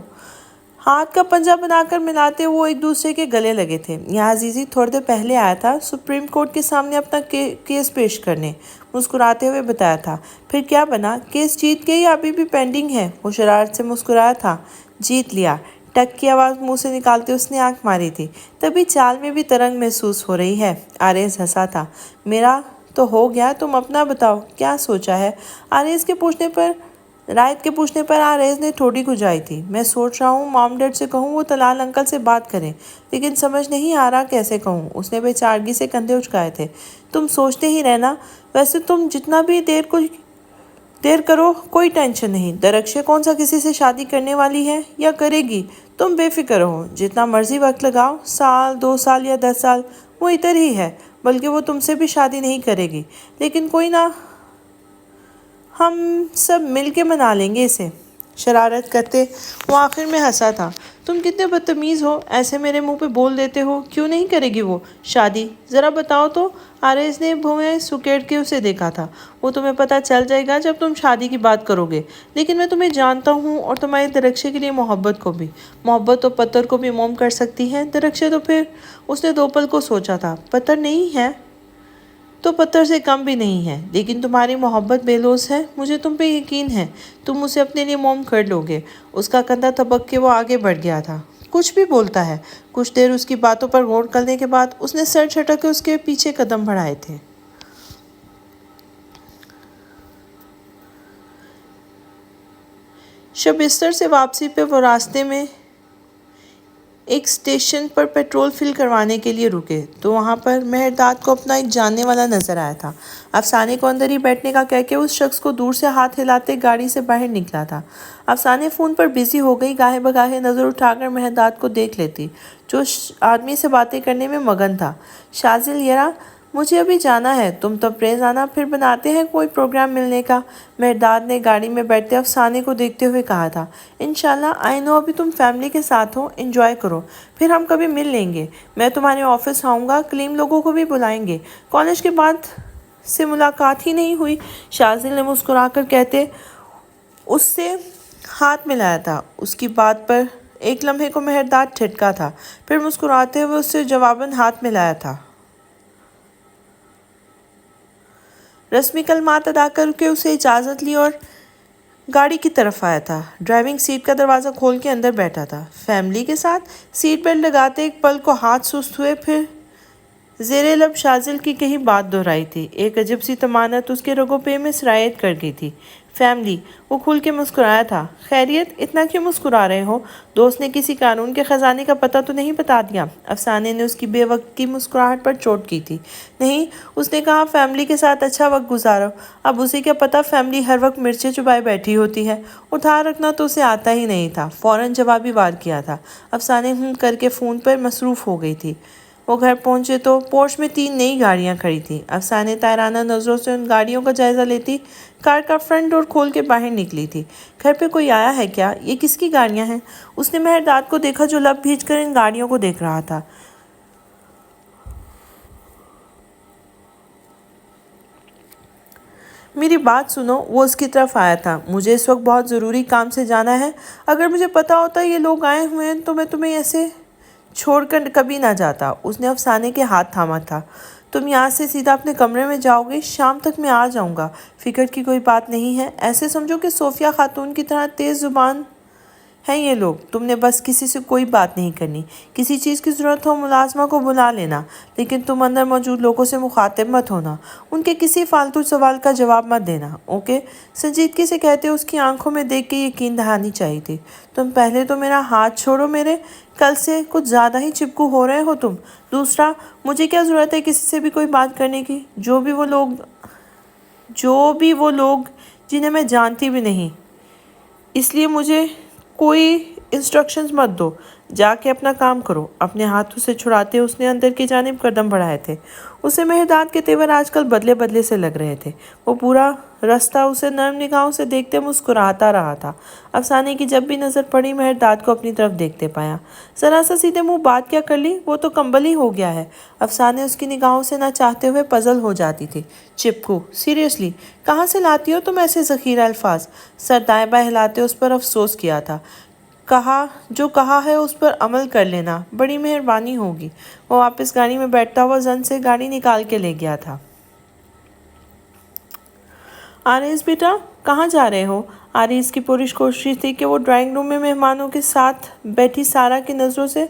ہاتھ کا پنجہ بنا کر ملاتے وہ ایک دوسرے کے گلے لگے تھے۔ یا عزیزی تھوڑی دیر پہلے آیا تھا سپریم کورٹ کے سامنے اپنا کیس پیش کرنے، مسکراتے ہوئے بتایا تھا۔ پھر کیا بنا؟ کیس جیت گئی یا ابھی بھی پینڈنگ ہے؟ وہ شرارت سے مسکرایا تھا۔ جیت لیا، ٹک کی آواز منہ سے نکالتے اس نے آنکھ ماری تھی۔ تبھی چال میں بھی ترنگ محسوس ہو رہی ہے۔ آریز ہنسا تھا۔ میرا تو ہو گیا، تم اپنا بتاؤ، کیا سوچا ہے؟ رائٹ کے پوچھنے پر آریز نے ٹھوڑی کھجائی تھی۔ میں سوچ رہا ہوں مام ڈیڈ سے کہوں وہ طلال انکل سے بات کریں، لیکن سمجھ نہیں آ رہا کیسے کہوں۔ اس نے بے چارگی سے کندھے اچکائے تھے۔ تم سوچتے ہی رہنا، ویسے تم جتنا بھی دیر کرو کوئی ٹینشن نہیں۔ درخشے کون سا کسی سے شادی کرنے والی ہے یا کرے گی؟ تم بے فکر ہو، جتنا مرضی وقت لگاؤ، سال 2 سال یا 10 سال، وہ ادھر ہی ہے، بلکہ وہ تم سے بھی شادی نہیں کرے گی۔ لیکن کوئی نہ، ہم سب مل کے منا لیں گے اسے۔ شرارت کرتے وہ آخر میں ہنسا تھا۔ تم کتنے بدتمیز ہو، ایسے میرے منہ پہ بول دیتے ہو۔ کیوں نہیں کرے گی وہ شادی؟ ذرا بتاؤ تو۔ آریز نے بھویں سکیڑ کے اسے دیکھا تھا۔ وہ تمہیں پتہ چل جائے گا جب تم شادی کی بات کرو گے، لیکن میں تمہیں جانتا ہوں اور تمہارے درخشے کے لیے محبت کو بھی۔ محبت تو پتھر کو بھی موم کر سکتی ہے، درخشے تو پھر۔ اس نے 2 پل کو سوچا تھا۔ پتھر نہیں ہے تو پتھر سے کم بھی نہیں ہے، لیکن تمہاری محبت بے لوث ہے، مجھے تم پہ یقین ہے، تم اسے اپنے لیے موم کر لو گے۔ اس کا کندھا تھپک کے وہ آگے بڑھ گیا تھا۔ کچھ بھی بولتا ہے۔ کچھ دیر اس کی باتوں پر غور کرنے کے بعد اس نے سر جھٹک کے اس کے پیچھے قدم بڑھائے تھے۔ شب بستر سے واپسی پہ وہ راستے میں ایک اسٹیشن پر پیٹرول فل کروانے کے لیے رکے تو وہاں پر مہرداد کو اپنا ایک جاننے والا نظر آیا تھا۔ افسانے کو اندر ہی بیٹھنے کا کہہ کے اس شخص کو دور سے ہاتھ ہلاتے گاڑی سے باہر نکلا تھا۔ افسانے فون پر بزی ہو گئی، گاہے بگاہے نظر اٹھا کر مہرداد کو دیکھ لیتی جو آدمی سے باتیں کرنے میں مگن تھا۔ شازل یرا، مجھے ابھی جانا ہے، تم تبریز آنا، پھر بناتے ہیں کوئی پروگرام ملنے کا۔ مہرداد نے گاڑی میں بیٹھتے افسانے کو دیکھتے ہوئے کہا تھا۔ انشاءاللہ، آئی نو ابھی تم فیملی کے ساتھ ہو، انجوائے کرو، پھر ہم کبھی مل لیں گے۔ میں تمہارے آفس آؤں گا، کلیم لوگوں کو بھی بلائیں گے، کالج کے بعد سے ملاقات ہی نہیں ہوئی۔ شازل نے مسکرا کر کہتے اس سے ہاتھ ملایا تھا۔ اس کی بات پر ایک لمحے کو مہرداد ٹھٹکا تھا، پھر مسکراتے ہوئے اس سے جواباً ہاتھ ملایا تھا۔ رسمی کلمات ادا کر کے اسے اجازت لی اور گاڑی کی طرف آیا تھا۔ ڈرائیونگ سیٹ کا دروازہ کھول کے اندر بیٹھا تھا۔ فیملی کے ساتھ سیٹ بیلٹ لگاتے ایک پل کو ہاتھ سست ہوئے، پھر زیر لب شازل کی کہیں بات دہرائی تھی۔ ایک عجب سی طمانت اس کے رگوں پہ میں سرایت کر گئی تھی۔ فیملی، وہ کھل کے مسکرایا تھا۔ خیریت؟ اتنا کیوں مسکرا رہے ہو؟ دوست نے کسی قانون کے خزانے کا پتہ تو نہیں بتا دیا؟ افسانے نے اس کی بے وقت کی مسکراہٹ پر چوٹ کی تھی۔ نہیں، اس نے کہا فیملی کے ساتھ اچھا وقت گزارو۔ اب اسے کیا پتا فیملی ہر وقت مرچیں چبائے بیٹھی ہوتی ہے۔ اٹھا رکھنا تو اسے آتا ہی نہیں تھا۔ فوراً جوابی وار کیا تھا۔ افسانے کر کے فون پر مصروف ہو گئی تھی۔ وہ گھر پہنچے تو پورش میں 3 نئی گاڑیاں کھڑی تھیں۔ افسانے طائرانہ نظروں سے ان گاڑیوں کا جائزہ لیتی کار کا فرنٹ ڈور کھول کے باہر نکلی تھی۔ گھر پہ کوئی آیا ہے کیا؟ یہ کس کی گاڑیاں ہیں؟ اس نے مہرداد کو دیکھا جو لب بھیج کر ان گاڑیوں کو دیکھ رہا تھا۔ میری بات سنو، وہ اس کی طرف آیا تھا۔ مجھے اس وقت بہت ضروری کام سے جانا ہے۔ اگر مجھے پتا ہوتا یہ لوگ آئے ہوئے ہیں تو میں تمہیں ایسے چھوڑ کر کبھی نہ جاتا۔ اس نے افسانے کے ہاتھ تھاما تھا۔ تم یہاں سے سیدھا اپنے کمرے میں جاؤ گے؟ شام تک میں آ جاؤں گا۔ فکر کی کوئی بات نہیں ہے۔ ایسے سمجھو کہ صوفیہ خاتون کی طرح تیز زبان ہیں یہ لوگ۔ تم نے بس کسی سے کوئی بات نہیں کرنی۔ کسی چیز کی ضرورت ہو ملازمہ کو بلا لینا، لیکن تم اندر موجود لوگوں سے مخاطب مت ہونا۔ ان کے کسی فالتو سوال کا جواب مت دینا، اوکے؟ سنجیدگی سے کہتے اس کی آنکھوں میں دیکھ کے یقین دہانی چاہیے تھی۔ تم پہلے تو میرا ہاتھ چھوڑو میرے، کل سے کچھ زیادہ ہی چپکو ہو رہے ہو تم۔ دوسرا، مجھے کیا ضرورت ہے کسی سے بھی کوئی بات کرنے کی؟ جو بھی وہ لوگ جنہیں میں جانتی بھی نہیں، اس لیے مجھے کوئی انسٹرکشنز مت دو۔ جا کے اپنا کام کرو۔ اپنے ہاتھ سے چھڑاتے اس نے اندر کی جانب قدم بڑھائے تھے۔ اسے مہرداد کے تیور آج کل بدلے بدلے سے لگ رہے تھے۔ وہ پورا رستہ اسے نرم نگاہوں سے دیکھتے مسکراتا رہا تھا۔ افسانے کی جب بھی نظر پڑی مہرداد کو اپنی طرف دیکھتے پایا۔ ذرا سا سیدھے منہ بات کیا کر لی؟ وہ تو کمبل ہی ہو گیا ہے۔ افسانے اس کی نگاہوں سے نہ چاہتے ہوئے پزل ہو جاتی تھی۔ چپکو؟ سیریسلی؟ کہاں سے لاتی ہو تم ایسے ذخیرہ الفاظ؟ سر دائیں بائیں ہلاتے اس پر افسوس کیا تھا۔ جو کہا ہے اس پر عمل کر لینا، بڑی مہربانی ہوگی۔ وہ واپس گاڑی میں بیٹھتا ہوا زن سے گاڑی نکال کے لے گیا تھا۔ آریز بیٹا، کہاں جا رہے ہو؟ آریز کی پرش کوشش تھی کہ وہ ڈرائنگ روم میں مہمانوں کے ساتھ بیٹھی سارا کی نظروں سے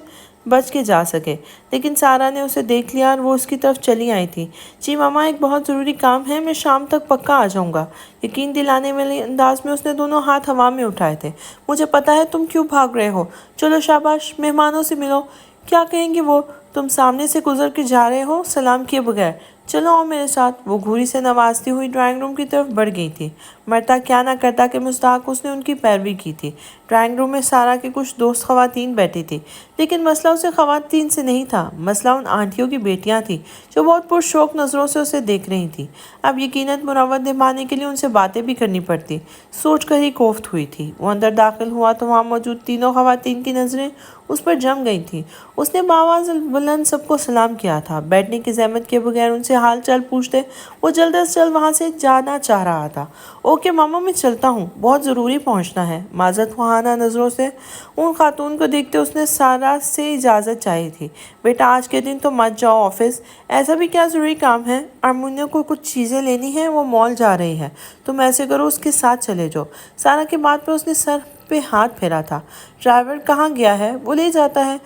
بچ کے جا سکے، لیکن سارا نے اسے دیکھ لیا اور وہ اس کی طرف چلی آئی تھی۔ جی ماما، ایک بہت ضروری کام ہے، میں شام تک پکا آ جاؤں گا۔ یقین دلانے والے انداز میں اس نے دونوں ہاتھ ہوا میں اٹھائے تھے۔ مجھے پتا ہے تم کیوں بھاگ رہے ہو۔ چلو شاباش، مہمانوں سے ملو۔ کیا کہیں گے وہ؟ تم سامنے سے گزر کے جا رہے ہو سلام کیے بغیر؟ چلو آؤ میرے ساتھ۔ وہ گھوری سے نوازتی ہوئی ڈرائنگ روم کی طرف بڑھ گئی تھی۔ مرتا کیا نہ کرتا کہ مستحق اس نے ان کی پیروی کی تھی۔ ڈرائنگ روم میں سارا کی کچھ دوست خواتین بیٹھی تھی، لیکن مسئلہ اسے خواتین سے نہیں تھا، مسئلہ ان آنٹیوں کی بیٹیاں تھیں جو بہت پرشوق نظروں سے اسے دیکھ رہی تھیں۔ اب یقیناً مروت نبھانے کے لیے ان سے باتیں بھی کرنی پڑتی۔ سوچ کر ہی کوفت ہوئی تھی۔ وہ اندر داخل ہوا تو وہاں موجود تینوں خواتین کی نظریں اس پر جم گئی تھیں۔ اس نے بآواز بلند سب کو سلام کیا تھا۔ بیٹھنے کی زحمت کے بغیر ان سے حال چال پوچھتے وہ جلد از جلد وہاں سے جانا چاہ رہا تھا۔ اوکے ماما، میں چلتا ہوں، بہت ضروری پہنچنا ہے۔ معذرت خواہانہ نظروں سے ان خاتون کو دیکھتے اس نے سارا سے اجازت چاہی تھی۔ بیٹا، آج کے دن تو مت جاؤ آفس۔ ایسا بھی کیا ضروری کام ہے؟ ارمینیہ کو کچھ چیزیں لینی ہیں، وہ مال جا رہی ہے۔ تم ایسے کرو، اس کے ساتھ چلے جاؤ۔ سارا کے بات پر اس نے سر پہ ہاتھ پھیرا تھا۔ ڈرائیور کہاں گیا ہے؟ وہ لے جاتا ہے۔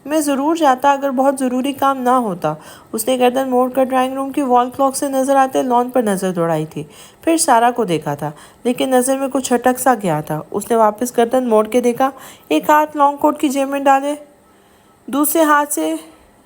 میں ضرور جاتا اگر بہت ضروری کام نہ ہوتا۔ اس نے گردن موڑ کر ڈرائنگ روم کی وال کلاک سے نظر آتے لان پر نظر دوڑائی تھی، پھر سارا کو دیکھا تھا، لیکن نظر میں کچھ اٹک سا گیا تھا۔ اس نے واپس گردن موڑ کے دیکھا، ایک ہاتھ لانگ کوٹ کی جیب میں ڈالے، دوسرے ہاتھ سے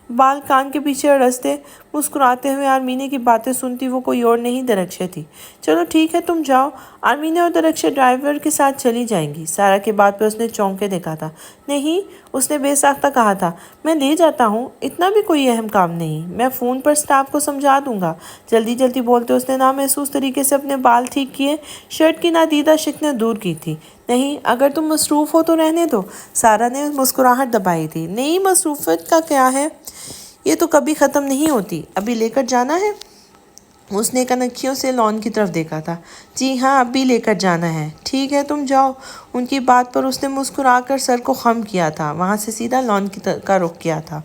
بال کان کے پیچھے اڑستے مسکراتے ہوئے آرمینے کی باتیں سنتی وہ کوئی اور نہیں درخشے تھی۔ چلو ٹھیک ہے، تم جاؤ۔ آرمینے اور درخشے ڈرائیور کے ساتھ چلی جائیں گی۔ سارا کی بات پہ اس نے چونک کے دیکھا تھا۔ نہیں، اس نے بے ساختہ کہا تھا، میں لے جاتا ہوں، اتنا بھی کوئی اہم کام نہیں، میں فون پر سٹاف کو سمجھا دوں گا۔ جلدی جلدی بولتے اس نے نامحسوس طریقے سے اپنے بال ٹھیک کیے، شرٹ کی نادیدہ شکنیں دور کی تھی۔ نہیں، اگر تم مصروف ہو تو رہنے دو۔ سارا نے مسکراہٹ دبائی تھی۔ نہیں، مصروفیت کا کیا ہے، یہ تو کبھی ختم نہیں ہوتی۔ ابھی لے کر جانا ہے؟ اس نے کنکھیوں سے لان کی طرف دیکھا تھا۔ جی ہاں، اب بھی لے کر جانا ہے۔ ٹھیک ہے، تم جاؤ۔ ان کی بات پر اس نے مسکرا کر سر کو خم کیا تھا، وہاں سے سیدھا لان کا رخ کیا تھا۔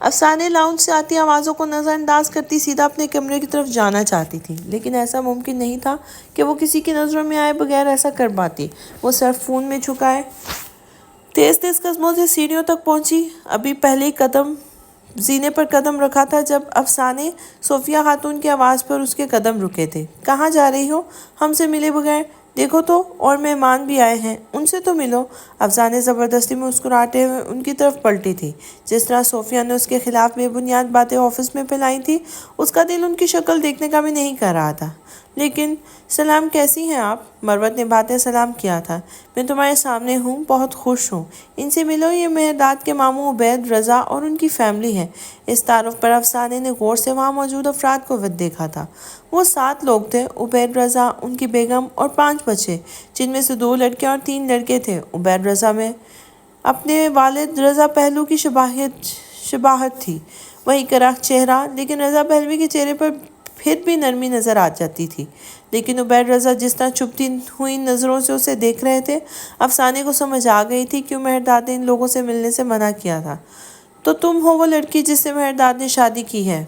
افسانے لاؤنج سے آتی آوازوں کو نظر انداز کرتی سیدھا اپنے کمرے کی طرف جانا چاہتی تھی، لیکن ایسا ممکن نہیں تھا کہ وہ کسی کی نظروں میں آئے بغیر ایسا کر پاتی۔ وہ سر فون میں چھکائے تیز تیز قدموں سے سیڑھیوں تک پہنچی۔ ابھی پہلے قدم زینے پر قدم رکھا تھا جب افسانے صوفیہ خاتون کی آواز پر اس کے قدم رکے تھے۔ کہاں جا رہی ہو ہم سے ملے بغیر؟ دیکھو تو، اور مہمان بھی آئے ہیں، ان سے تو ملو۔ افسانے زبردستی مسکراتے ہوئے ان کی طرف پلٹی تھی۔ جس طرح صوفیہ نے اس کے خلاف بے بنیاد باتیں آفس میں پھیلائی تھی، اس کا دل ان کی شکل دیکھنے کا بھی نہیں کر رہا تھا۔ لیکن سلام، کیسی ہیں آپ؟ مروت نے باتیں سلام کیا تھا۔ میں تمہارے سامنے ہوں، بہت خوش ہوں۔ ان سے ملو، یہ مہرداد کے ماموں عبید رضا اور ان کی فیملی ہے۔ اس تعارف پر افسانے نے غور سے وہاں موجود افراد کو دیکھا تھا۔ وہ 7 لوگ تھے: عبید رضا، ان کی بیگم اور 5 بچے، جن میں سے 2 لڑکیاں اور 3 لڑکے تھے۔ عبید رضا میں اپنے والد رضا پہلو کی شباہت تھی، وہی کرخت چہرہ، لیکن رضا پہلوی کے چہرے پر پھر بھی نرمی نظر آ جاتی تھی۔ لیکن عبید رضا جس طرح چپتی ہوئی نظروں سے اسے دیکھ رہے تھے، افسانے کو سمجھ آ گئی تھی کیوں مہرداد نے ان لوگوں سے ملنے سے منع کیا تھا۔ تو تم ہو وہ لڑکی جس سے مہرداد نے شادی کی ہے؟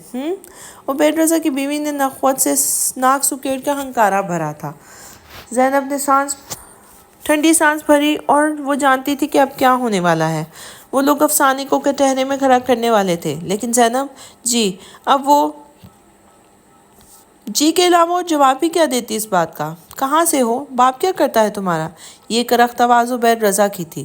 عبید رضا کی بیوی نے نخوت سے ناک سکیڑ کر ہنکارا بھرا تھا۔ زینب نے ٹھنڈی سانس بھری، اور وہ جانتی تھی کہ اب کیا ہونے والا ہے۔ وہ لوگ افسانے کو کٹہرے میں کھڑا کرنے والے تھے، لیکن زینب جی، اب وہ جی کے علاوہ اور جواب بھی کیا دیتی اس بات کا؟ کہاں سے ہو؟ باپ کیا کرتا ہے تمہارا؟ یہ کرخت آواز عبید رضا کی تھی۔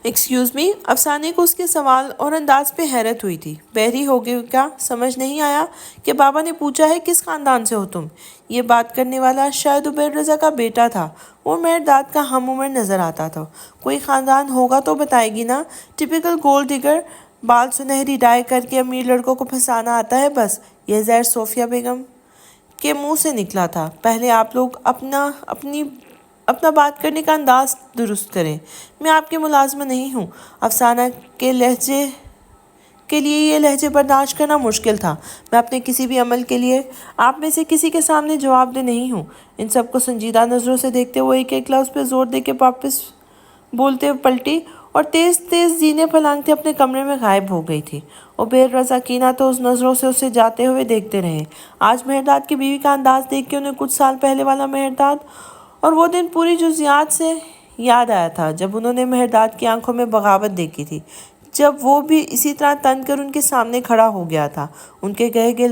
Excuse me? افسانے کو اس کے سوال اور انداز پہ حیرت ہوئی تھی۔ بحری ہو گئے کیا؟ سمجھ نہیں آیا کہ بابا نے پوچھا ہے کس خاندان سے ہو تم؟ یہ بات کرنے والا شاید عبید رضا کا بیٹا تھا۔ وہ مہرداد کا ہم عمر نظر آتا تھا۔ کوئی خاندان ہوگا تو بتائے گی نا؟ ٹپیکل گولڈ ڈگر، بال سنہری ڈائی کر کے امیر لڑکوں کو پھنسانا آتا ہے بس۔ یہ زہر صوفیہ بیگم کے منہ سے نکلا تھا۔ پہلے آپ لوگ اپنا بات کرنے کا انداز درست کریں۔ میں آپ کے ملازمہ نہیں ہوں۔ افسانہ کے لیے یہ لہجے برداشت کرنا مشکل تھا۔ میں اپنے کسی بھی عمل کے لیے آپ میں سے کسی کے سامنے جواب دہ نہیں ہوں۔ ان سب کو سنجیدہ نظروں سے دیکھتے ہوئے ایک ایک لفظ پہ زور دے کے واپس بولتے ہوئے پلٹی اور تیز تیز زینے پھلانگتے اپنے کمرے میں غائب ہو گئی تھی۔ عبید رضا کینہ تو اس نظروں سے اسے جاتے ہوئے دیکھتے رہے۔ آج مہرداد کی بیوی کا انداز دیکھ کے انہیں کچھ سال پہلے والا مہرداد اور وہ دن پوری جزیات سے یاد آیا تھا جب انہوں نے مہرداد کی آنکھوں میں بغاوت دیکھی تھی، جب وہ بھی اسی طرح تن کر ان کے سامنے کھڑا ہو گیا تھا۔ اس کے کہے گئے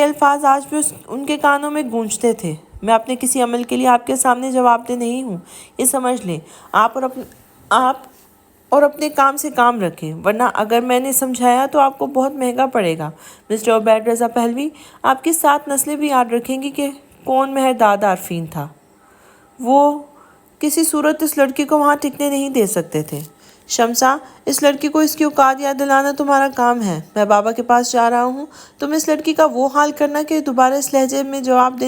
الفاظ آج بھی ان کے کانوں میں گونجتے تھے۔ میں اپنے کسی عمل کے لیے آپ کے سامنے جواب دہ نہیں ہوں، یہ سمجھ لیں۔ آپ اور اپنے کام سے کام رکھیں، ورنہ اگر میں نے سمجھایا تو آپ کو بہت مہنگا پڑے گا۔ مسٹر عبید رضا پہلوی، آپ کی 7 نسلیں بھی یاد رکھیں گی کہ کون مہرداد عارفین تھا۔ وہ کسی صورت اس لڑکی کو وہاں ٹکنے نہیں دے سکتے تھے۔ شمسا، اس لڑکی کو اس کی اوقات یاد دلانا تمہارا کام ہے۔ میں بابا کے پاس جا رہا ہوں۔ تم اس لڑکی کا وہ حال کرنا کہ دوبارہ اس لہجے میں جواب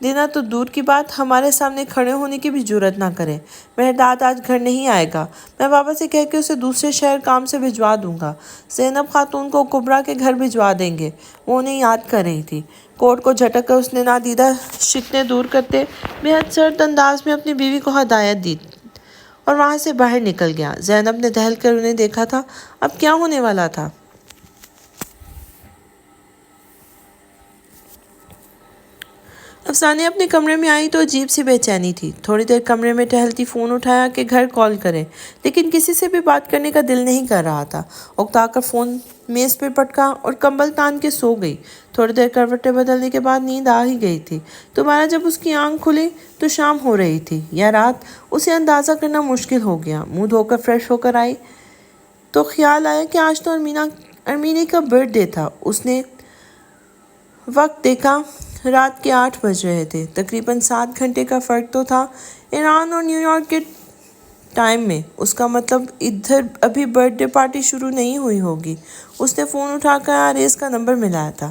دینا تو دور کی بات، ہمارے سامنے کھڑے ہونے کی بھی جرات نہ کرے۔ مہرداد آج گھر نہیں آئے گا۔ میں بابا سے کہہ کے اسے دوسرے شہر کام سے بھجوا دوں گا۔ زینب خاتون کو کبرا کے گھر بھجوا دیں گے، وہ انہیں یاد کر رہی تھی۔ کوٹ کو جھٹک کر اس نے نادیدہ شکنیں دور کرتے بے حد سرد انداز میں اپنی بیوی کو ہدایت دی اور وہاں سے باہر نکل گیا۔ زینب نے دہل کر انہیں دیکھا تھا۔ اب کیا ہونے والا تھا؟ افسانے اپنے کمرے میں آئی تو عجیب سی بے چینی تھی۔ تھوڑی دیر کمرے میں ٹہلتی فون اٹھایا کہ گھر کال کرے، لیکن کسی سے بھی بات کرنے کا دل نہیں کر رہا تھا۔ اکتا کر فون میز پہ پٹکا اور کمبل تان کے سو گئی۔ تھوڑی دیر کروٹیں بدلنے کے بعد نیند آ ہی گئی تھی۔ دوبارہ جب اس کی آنکھ کھلی تو شام ہو رہی تھی یا رات، اسے اندازہ کرنا مشکل ہو گیا۔ منہ دھو کر فریش ہو کر آئی تو خیال آیا کہ آج تو ارمینے کا برتھ ڈے تھا۔ اس نے وقت دیکھا، رات کے 8 بج رہے تھے۔ تقریباً 7 گھنٹے کا فرق تو تھا ایران اور نیو یارک کے ٹائم میں۔ اس کا مطلب ادھر ابھی برتھ ڈے پارٹی شروع نہیں ہوئی ہوگی۔ اس نے فون اٹھا کر آریز کا نمبر ملایا تھا۔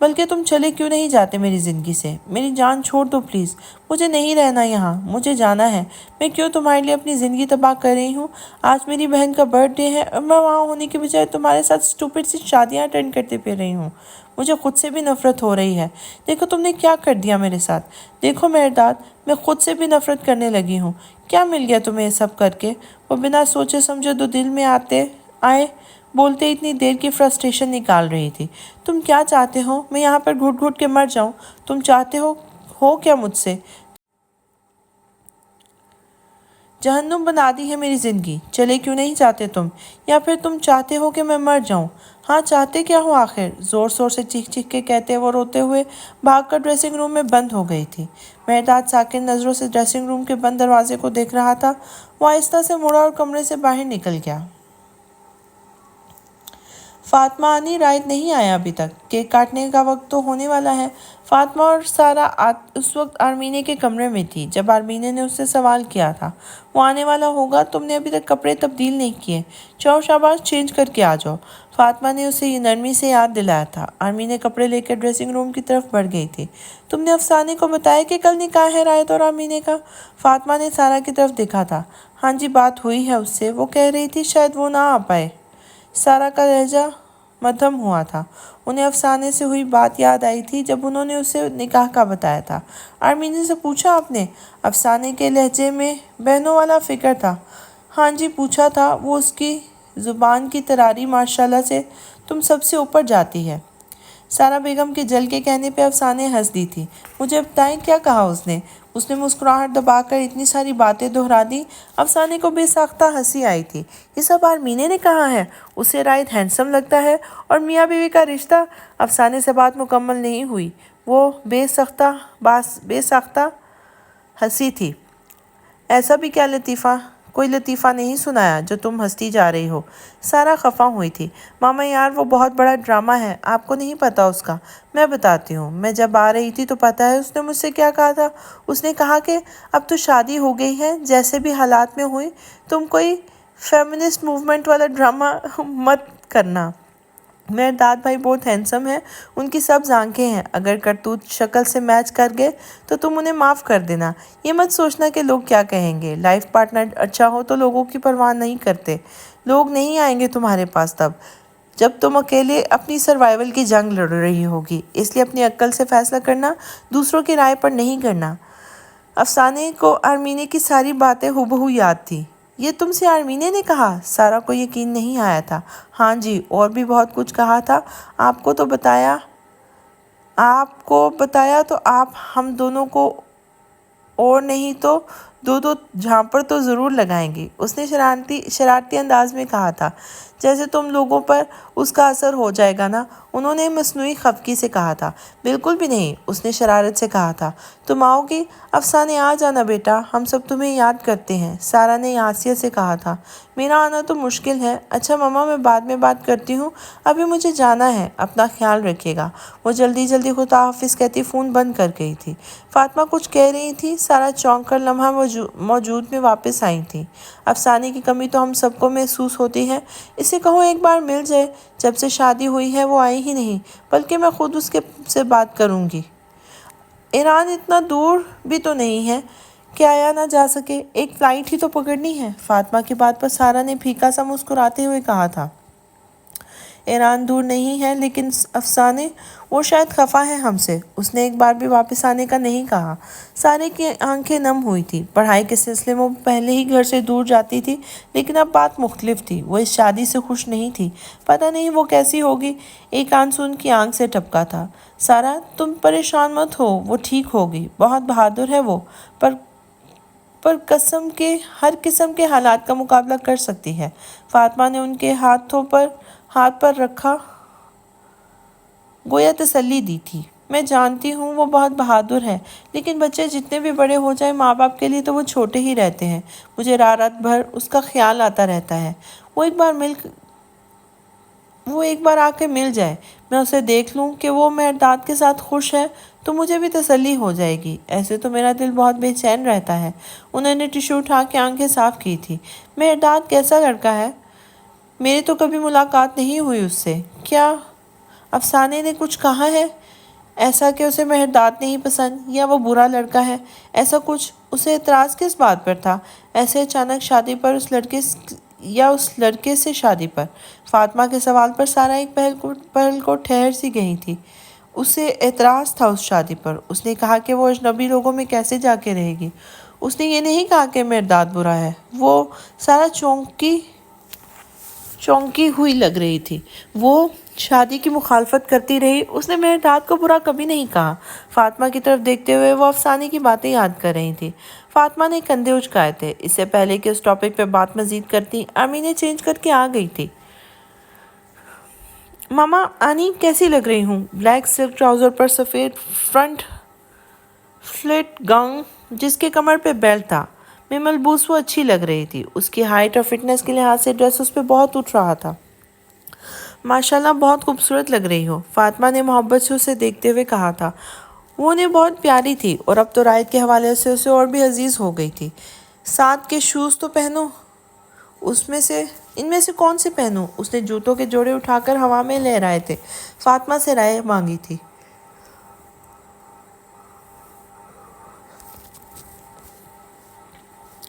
بلکہ تم چلے کیوں نہیں جاتے میری زندگی سے؟ میری جان چھوڑ دو پلیز، مجھے نہیں رہنا یہاں، مجھے جانا ہے۔ میں کیوں تمہارے لیے اپنی زندگی تباہ کر رہی ہوں؟ آج میری بہن کا برتھ ڈے ہے اور میں وہاں ہونے کے بجائے تمہارے ساتھ اسٹوپڈ سی شادیاں اٹینڈ کرتے پھر رہی ہوں۔ مجھے خود سے بھی نفرت ہو رہی ہے۔ دیکھو تم نے کیا کر دیا میرے ساتھ۔ دیکھو مہرداد، میں خود سے بھی نفرت کرنے لگی ہوں۔ کیا مل گیا تمہیں یہ سب کر کے؟ وہ بنا سوچے سمجھے جو دل میں آئے بولتے اتنی دیر کی فرسٹریشن نکال رہی تھی۔ تم کیا چاہتے ہو؟ میں یہاں پر گھٹ گھٹ کے مر جاؤں؟ تم چاہتے ہو کیا مجھ سے؟ جہنم بنا دی ہے میری زندگی، چلے کیوں نہیں جاتے تم؟ یا پھر تم چاہتے ہو کہ میں مر جاؤں؟ ہاں چاہتے کیا ہو آخر؟ زور زور سے چیخ چیخ کے کہتے وہ روتے ہوئے بھاگ کر ڈریسنگ روم میں بند ہو گئی تھی۔ مہرداد ساکن نظروں سے ڈریسنگ روم کے بند دروازے کو دیکھ رہا تھا۔ وہ آہستہ سے مڑا اور کمرے سے باہر نکل گیا۔ فاطمہ آنی رائد نہیں آیا ابھی تک؟ کیک کاٹنے کا وقت تو ہونے والا ہے۔ فاطمہ اور سارا اس وقت آرمینے کے کمرے میں تھی جب آرمینے نے اس سے سوال کیا تھا۔ وہ آنے والا ہوگا، تم نے ابھی تک کپڑے تبدیل نہیں کیے، جاؤ شاباش چینج کر کے آ جاؤ۔ فاطمہ نے اسے یہ نرمی سے یاد دلایا تھا۔ آرمینے کپڑے لے کر ڈریسنگ روم کی طرف بڑھ گئی تھی۔ تم نے افسانے کو بتایا کہ کل نکاح ہے رائد اور آرمینے کا؟ فاطمہ نے سارا کی طرف دیکھا تھا۔ ہاں جی بات ہوئی ہے اس سے، وہ کہہ رہی تھی شاید وہ نہ آ پائے۔ سارا کا لہجہ مدھم ہوا تھا۔ انہیں افسانے سے ہوئی بات یاد آئی تھی جب انہوں نے اسے نکاح کا بتایا تھا۔ آرمینے سے پوچھا آپ نے؟ افسانے کے لہجے میں بہنوں والا فکر تھا۔ ہاں جی پوچھا تھا، وہ اس کی زبان کی تراری ماشاءاللہ سے تم سب سے اوپر جاتی ہے۔ سارا بیگم کے جل کے کہنے پہ افسانے ہنس دی تھی۔ مجھے بتائیں کیا کہا اس نے؟ اس نے مسکراہٹ دبا کر اتنی ساری باتیں دہرا دی، افسانے کو بے ساختہ ہنسی آئی تھی۔ یہ سب آرمینے نے کہا ہے؟ اسے رائد ہینڈسم لگتا ہے اور میاں بیوی کا رشتہ؟ افسانے سے بات مکمل نہیں ہوئی، وہ بے ساختہ ہنسی تھی۔ ایسا بھی کیا لطیفہ؟ کوئی لطیفہ نہیں سنایا جو تم ہنستی جا رہی ہو؟ سارا خفا ہوئی تھی۔ ماما یار وہ بہت بڑا ڈرامہ ہے، آپ کو نہیں پتا اس کا۔ میں بتاتی ہوں۔ میں جب آ رہی تھی تو پتا ہے اس نے مجھ سے کیا کہا تھا؟ اس نے کہا کہ اب تو شادی ہو گئی ہے، جیسے بھی حالات میں ہوئی تم کوئی فیمنسٹ موومنٹ والا ڈرامہ مت کرنا۔ مہرداد بھائی بہت ہینڈسم ہیں، ان کی سبز آنکھیں ہیں، اگر کرتوت شکل سے میچ کر گئے تو تم انہیں معاف کر دینا۔ یہ مت سوچنا کہ لوگ کیا کہیں گے۔ لائف پارٹنر اچھا ہو تو لوگوں کی پرواہ نہیں کرتے۔ لوگ نہیں آئیں گے تمہارے پاس تب جب تم اکیلے اپنی سروائیول کی جنگ لڑ رہی ہوگی، اس لیے اپنی عقل سے فیصلہ کرنا، دوسروں کی رائے پر نہیں کرنا۔ افسانے کو آرمینے کی ساری باتیں ہو یاد تھی۔ یہ تم سے آرمینے نے کہا؟ سارا کو یقین نہیں آیا تھا۔ ہاں جی، اور بھی بہت کچھ کہا تھا۔ آپ کو بتایا تو آپ ہم دونوں کو اور نہیں تو دو جھاپڑ تو ضرور لگائیں گی۔ اس نے شرارتی انداز میں کہا تھا۔ جیسے تم لوگوں پر اس کا اثر ہو جائے گا نا؟ انہوں نے مصنوعی خفگی سے کہا تھا۔ بالکل بھی نہیں، اس نے شرارت سے کہا تھا۔ تم آؤ گی؟ افسانے آ جانا بیٹا، ہم سب تمہیں یاد کرتے ہیں، سارا نے آسیہ سے کہا تھا۔ میرا آنا تو مشکل ہے۔ اچھا ماما میں بعد میں بات کرتی ہوں، ابھی مجھے جانا ہے، اپنا خیال رکھے گا۔ وہ جلدی خدا حافظ کہتی فون بند کر گئی تھی۔ فاطمہ کچھ کہہ رہی تھی، سارا چونک کر لمحہ موجود میں واپس آئی تھی۔ افسانے کی کمی تو ہم سب کو محسوس ہوتی ہے، اسے کہو ایک بار مل جائے۔ جب سے شادی ہوئی ہے وہ آئی ہی نہیں، بلکہ میں خود اس سے بات کروں گی۔ ایران اتنا دور بھی تو نہیں ہے کہ آیا نہ جا سکے، ایک فلائٹ ہی تو پکڑنی ہے۔ فاطمہ کی بات پر سارا نے پھیکا سا مسکراتے ہوئے کہا تھا۔ ایران دور نہیں ہے، لیکن افسانے وہ شاید خفا ہے ہم سے، اس نے ایک بار بھی واپس آنے کا نہیں کہا۔ سارے کی آنکھیں نم ہوئی تھی۔ پڑھائی کے سلسلے میں وہ پہلے ہی گھر سے دور جاتی تھی، لیکن اب بات مختلف تھی۔ وہ اس شادی سے خوش نہیں تھی۔ پتہ نہیں وہ کیسی ہوگی۔ ایک آنسو ان کی آنکھ سے ٹپکا تھا۔ سارا تم پریشان مت ہو، وہ ٹھیک ہوگی، بہت بہادر ہے وہ، پر ہر قسم کے حالات کا مقابلہ کر سکتی ہے۔ فاطمہ نے ان کے ہاتھ پر رکھا گویا تسلی دی تھی۔ میں جانتی ہوں وہ بہت بہادر ہے، لیکن بچے جتنے بھی بڑے ہو جائیں ماں باپ کے لیے تو وہ چھوٹے ہی رہتے ہیں۔ مجھے رات بھر اس کا خیال آتا رہتا ہے۔ وہ ایک بار آ کے مل جائے، میں اسے دیکھ لوں کہ وہ مہرداد کے ساتھ خوش ہے تو مجھے بھی تسلی ہو جائے گی۔ ایسے تو میرا دل بہت بے چین رہتا ہے۔ انہوں نے ٹیشو اٹھا کے آنکھیں صاف کی تھی۔ مہرداد کیسا لڑکا ہے؟ میری تو کبھی ملاقات نہیں ہوئی اس سے۔ کیا افسانے نے کچھ کہا ہے؟ ایسا کہ اسے مہرداد نہیں پسند یا وہ برا لڑکا ہے؟ ایسا کچھ؟ اسے اعتراض کس بات پر تھا؟ ایسے اچانک شادی پر اس لڑکے سے شادی پر؟ فاطمہ کے سوال پر سارا ایک پہل کو ٹھہر سی گئی تھی۔ اسے اعتراض تھا اس شادی پر۔ اس نے کہا کہ وہ اجنبی لوگوں میں کیسے جا کے رہے گی۔ اس نے یہ نہیں کہا کہ مہرداد برا ہے۔ وہ سارا چونکی ہوئی لگ رہی تھی۔ وہ شادی کی مخالفت کرتی رہی۔ اس نے مہرداد کو برا کبھی نہیں کہا۔ فاطمہ کی طرف دیکھتے ہوئے وہ افسانے کی باتیں یاد کر رہی تھی۔ فاطمہ نے کندھے اچکائے تھے۔ اس سے پہلے کہ اس ٹاپک پہ بات مزید کرتی، آرمینہ چینج کر کے آ گئی تھی۔ ماما، آنی کیسی لگ رہی ہوں؟ بلیک سلک ٹراؤزر پر سفید فرنٹ فلٹ گاؤن جس کے کمر پہ بیلٹ تھا میں ملبوس وہ اچھی لگ رہی تھی۔ اس کی ہائٹ اور فٹنس کے لحاظ سے ڈریس اس پہ بہت اٹھ رہا تھا۔ ماشاءاللہ، بہت خوبصورت لگ رہی ہو، فاطمہ نے محبت سے اسے دیکھتے ہوئے کہا تھا۔ وہ انہیں بہت پیاری تھی اور اب تو رائد کے حوالے سے اسے اور بھی عزیز ہو گئی تھی۔ ساتھ کے شوز تو پہنو، ان میں سے کون سے پہنوں؟ اس نے جوتوں کے جوڑے اٹھا کر ہوا میں لہرائے تھے۔ فاطمہ سے رائے مانگی تھی۔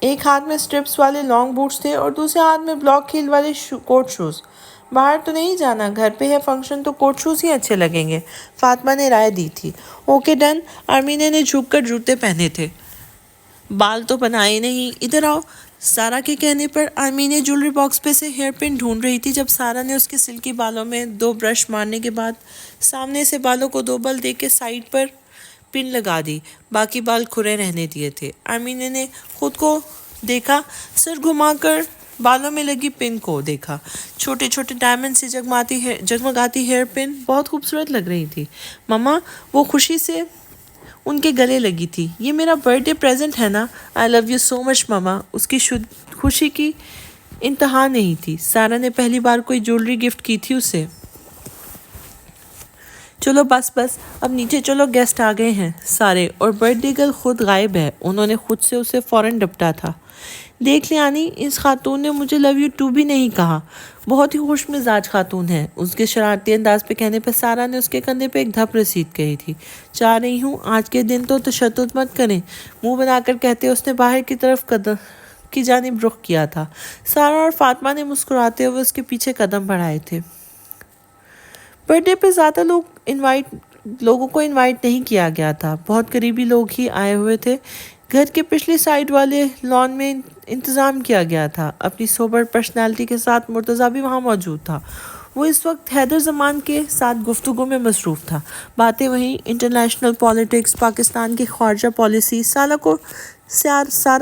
ایک ہاتھ میں سٹرپس والے لانگ بوٹس تھے اور دوسرے ہاتھ میں بلاک ہیل والے کوٹ شوز۔ باہر تو نہیں جانا، گھر پہ ہے فنکشن، تو کوٹ شوز ہی اچھے لگیں گے، فاطمہ نے رائے دی تھی۔ Okay done. آرمینہ نے جھک کر جوتے پہنے تھے۔ بال تو بنائے نہیں، ادھر آؤ۔ سارا کے کہنے پر آرمینہ جولری باکس پہ سے ہیئر پن ڈھونڈ رہی تھی جب سارا نے اس کے سلکی بالوں میں 2 برش مارنے کے بعد سامنے سے بالوں کو 2 بل دے کے سائڈ پر پن لگا دی، باقی بال کھرے رہنے دیے تھے۔ آرمینہ نے خود کو دیکھا، سر گھما کر بالوں میں لگی پن کو دیکھا۔ چھوٹے چھوٹے ڈائمنڈ سے جگمگاتی ہیئر پن بہت خوبصورت لگ رہی تھی۔ ماما، وہ خوشی سے ان کے گلے لگی تھی۔ یہ میرا برتھ ڈے پریزنٹ ہے نا؟ آئی لو یو سو مچ ماما۔ اس کی خوشی کی انتہا نہیں تھی۔ سارا نے پہلی بار کوئی جولری گفٹ کی تھی اسے۔ چلو بس اب نیچے چلو، گیسٹ آ گئے ہیں سارے، اور برتھ ڈے گرل خود غائب ہے۔ انہوں نے خود سے اسے فوراً ڈپٹا تھا۔ دیکھ لیں آنی، اس خاتون نے مجھے لو یو ٹو بھی نہیں کہا۔ بہت ہی خوش مزاج خاتون ہے۔ اس کے شرارتی انداز پہ کہنے پہ سارا نے اس کے کندھے پہ ایک دھپ رسید کہی تھی۔ چاہ رہی ہوں آج کے دن تو تشدد مت کریں، منہ بنا کر کہتے اس نے باہر کی طرف کی جانب رخ کیا تھا۔ سارا اور فاطمہ نے مسکراتے ہوئے اس کے پیچھے قدم بڑھائے تھے۔ برتھ ڈے پہ زیادہ لوگوں کو انوائٹ نہیں کیا گیا تھا، بہت قریبی لوگ ہی آئے ہوئے تھے۔ گھر کے پچھلی سائڈ والے لان میں انتظام کیا گیا تھا۔ اپنی سوبر پرسنالٹی کے ساتھ مرتضیٰ بھی وہاں موجود تھا۔ وہ اس وقت حیدر زمان کے ساتھ گفتگو میں مصروف تھا۔ باتیں وہیں انٹرنیشنل پالیٹکس، پاکستان کی خارجہ پالیسی، سارا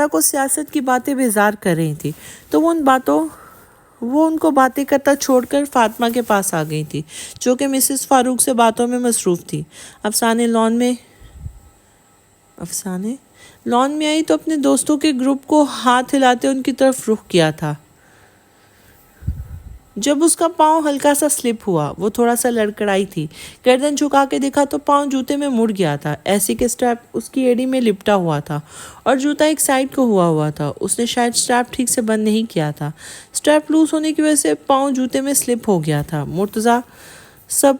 کو سیاست کی باتیں بیزار کر رہی تھی، تو وہ ان کو باتیں کرتا چھوڑ کر فاطمہ کے پاس آ گئی تھی، جو کہ مسز فاروق سے باتوں میں مصروف تھی۔ افسانے لان میں آئی تو اپنے دوستوں کے گروپ کو ہاتھ ہلاتے ان کی طرف رخ کیا تھا۔ جب اس کا پاؤں ہلکا سا سلپ ہوا، وہ تھوڑا سا لڑکڑائی تھی۔ گردن جھکا کے دیکھا تو پاؤں جوتے میں مڑ گیا تھا، ایسے کہ سٹریپ اس کی ایڑی میں لپٹا ہوا تھا اور جوتا ایک سائیڈ کو ہوا تھا۔ اس نے شاید سٹریپ ٹھیک سے بند نہیں کیا تھا۔ سٹریپ لوز ہونے کی وجہ سے پاؤں جوتے میں سلپ ہو گیا تھا۔ مرتضیٰ سب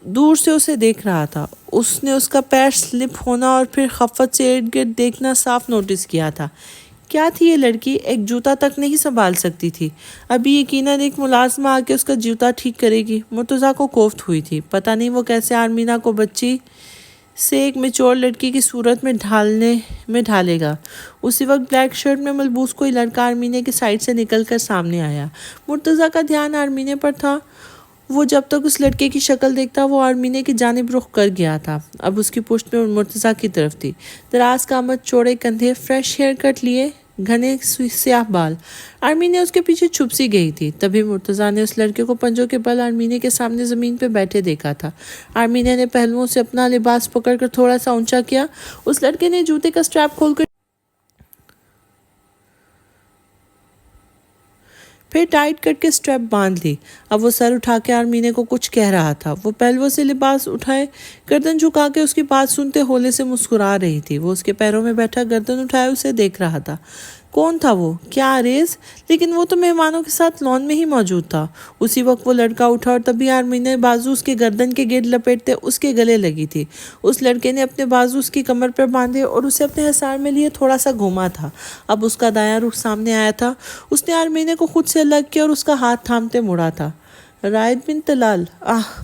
دور سے اسے دیکھ رہا تھا۔ اس نے اس کا پیر سلپ ہونا اور پھر خفت سے ارد گرد دیکھنا صاف نوٹس کیا تھا۔ کیا تھی یہ لڑکی؟ ایک جوتا تک نہیں سنبھال سکتی تھی، ابھی یقیناً ایک ملازمہ آ کے اس کا جوتا ٹھیک کرے گی۔ مرتضیٰ کو کوفت ہوئی تھی، پتہ نہیں وہ کیسے آرمینہ کو بچی سے ایک میچور لڑکی کی صورت میں ڈھالے گا۔ اسی وقت بلیک شرٹ میں ملبوس کوئی لڑکا آرمینہ کی سائڈ سے نکل کر سامنے آیا۔ مرتضیٰ کا دھیان آرمینہ پر تھا۔ وہ جب تک اس لڑکے کی شکل دیکھتا وہ آرمینہ کی جانب رخ کر گیا تھا۔ اب اس کی پشت میں مرتضیٰ کی طرف تھی، دراز قامت، چوڑے کندھے، فریش ہیئر کٹ لیے گھنے سیاہ بال۔ آرمینہ اس کے پیچھے چھپ سی گئی تھی۔ تبھی مرتضیٰ نے اس لڑکے کو پنجوں کے بل آرمینہ کے سامنے زمین پہ بیٹھے دیکھا تھا۔ آرمینہ نے پہلوؤں سے اپنا لباس پکڑ کر تھوڑا سا اونچا کیا۔ اس لڑکے نے جوتے کا سٹریپ کھول کر پھر ٹائٹ کر کے سٹریپ باندھ لی۔ اب وہ سر اٹھا کے آرمینہ کو کچھ کہہ رہا تھا۔ وہ پہلووں سے لباس اٹھائے گردن جھکا کے اس کی بات سنتے ہولے سے مسکرا رہی تھی۔ وہ اس کے پیروں میں بیٹھا گردن اٹھائے اسے دیکھ رہا تھا۔ کون تھا وہ؟ کیا عریض؟ لیکن وہ تو مہمانوں کے ساتھ لان میں ہی موجود تھا۔ اسی وقت وہ لڑکا اٹھا اور تبھی آرمین نے بازو اس کے گردن کے گرد لپیٹتے اس کے گلے لگی تھی۔ اس لڑکے نے اپنے بازو اس کی کمر پر باندھے اور اسے اپنے حصار میں لیے تھوڑا سا گھوما تھا۔ اب اس کا دایاں رخ سامنے آیا تھا۔ اس نے آرمینے کو خود سے الگ کیا اور اس کا ہاتھ تھامتے مڑا تھا۔ رائد بن طلال،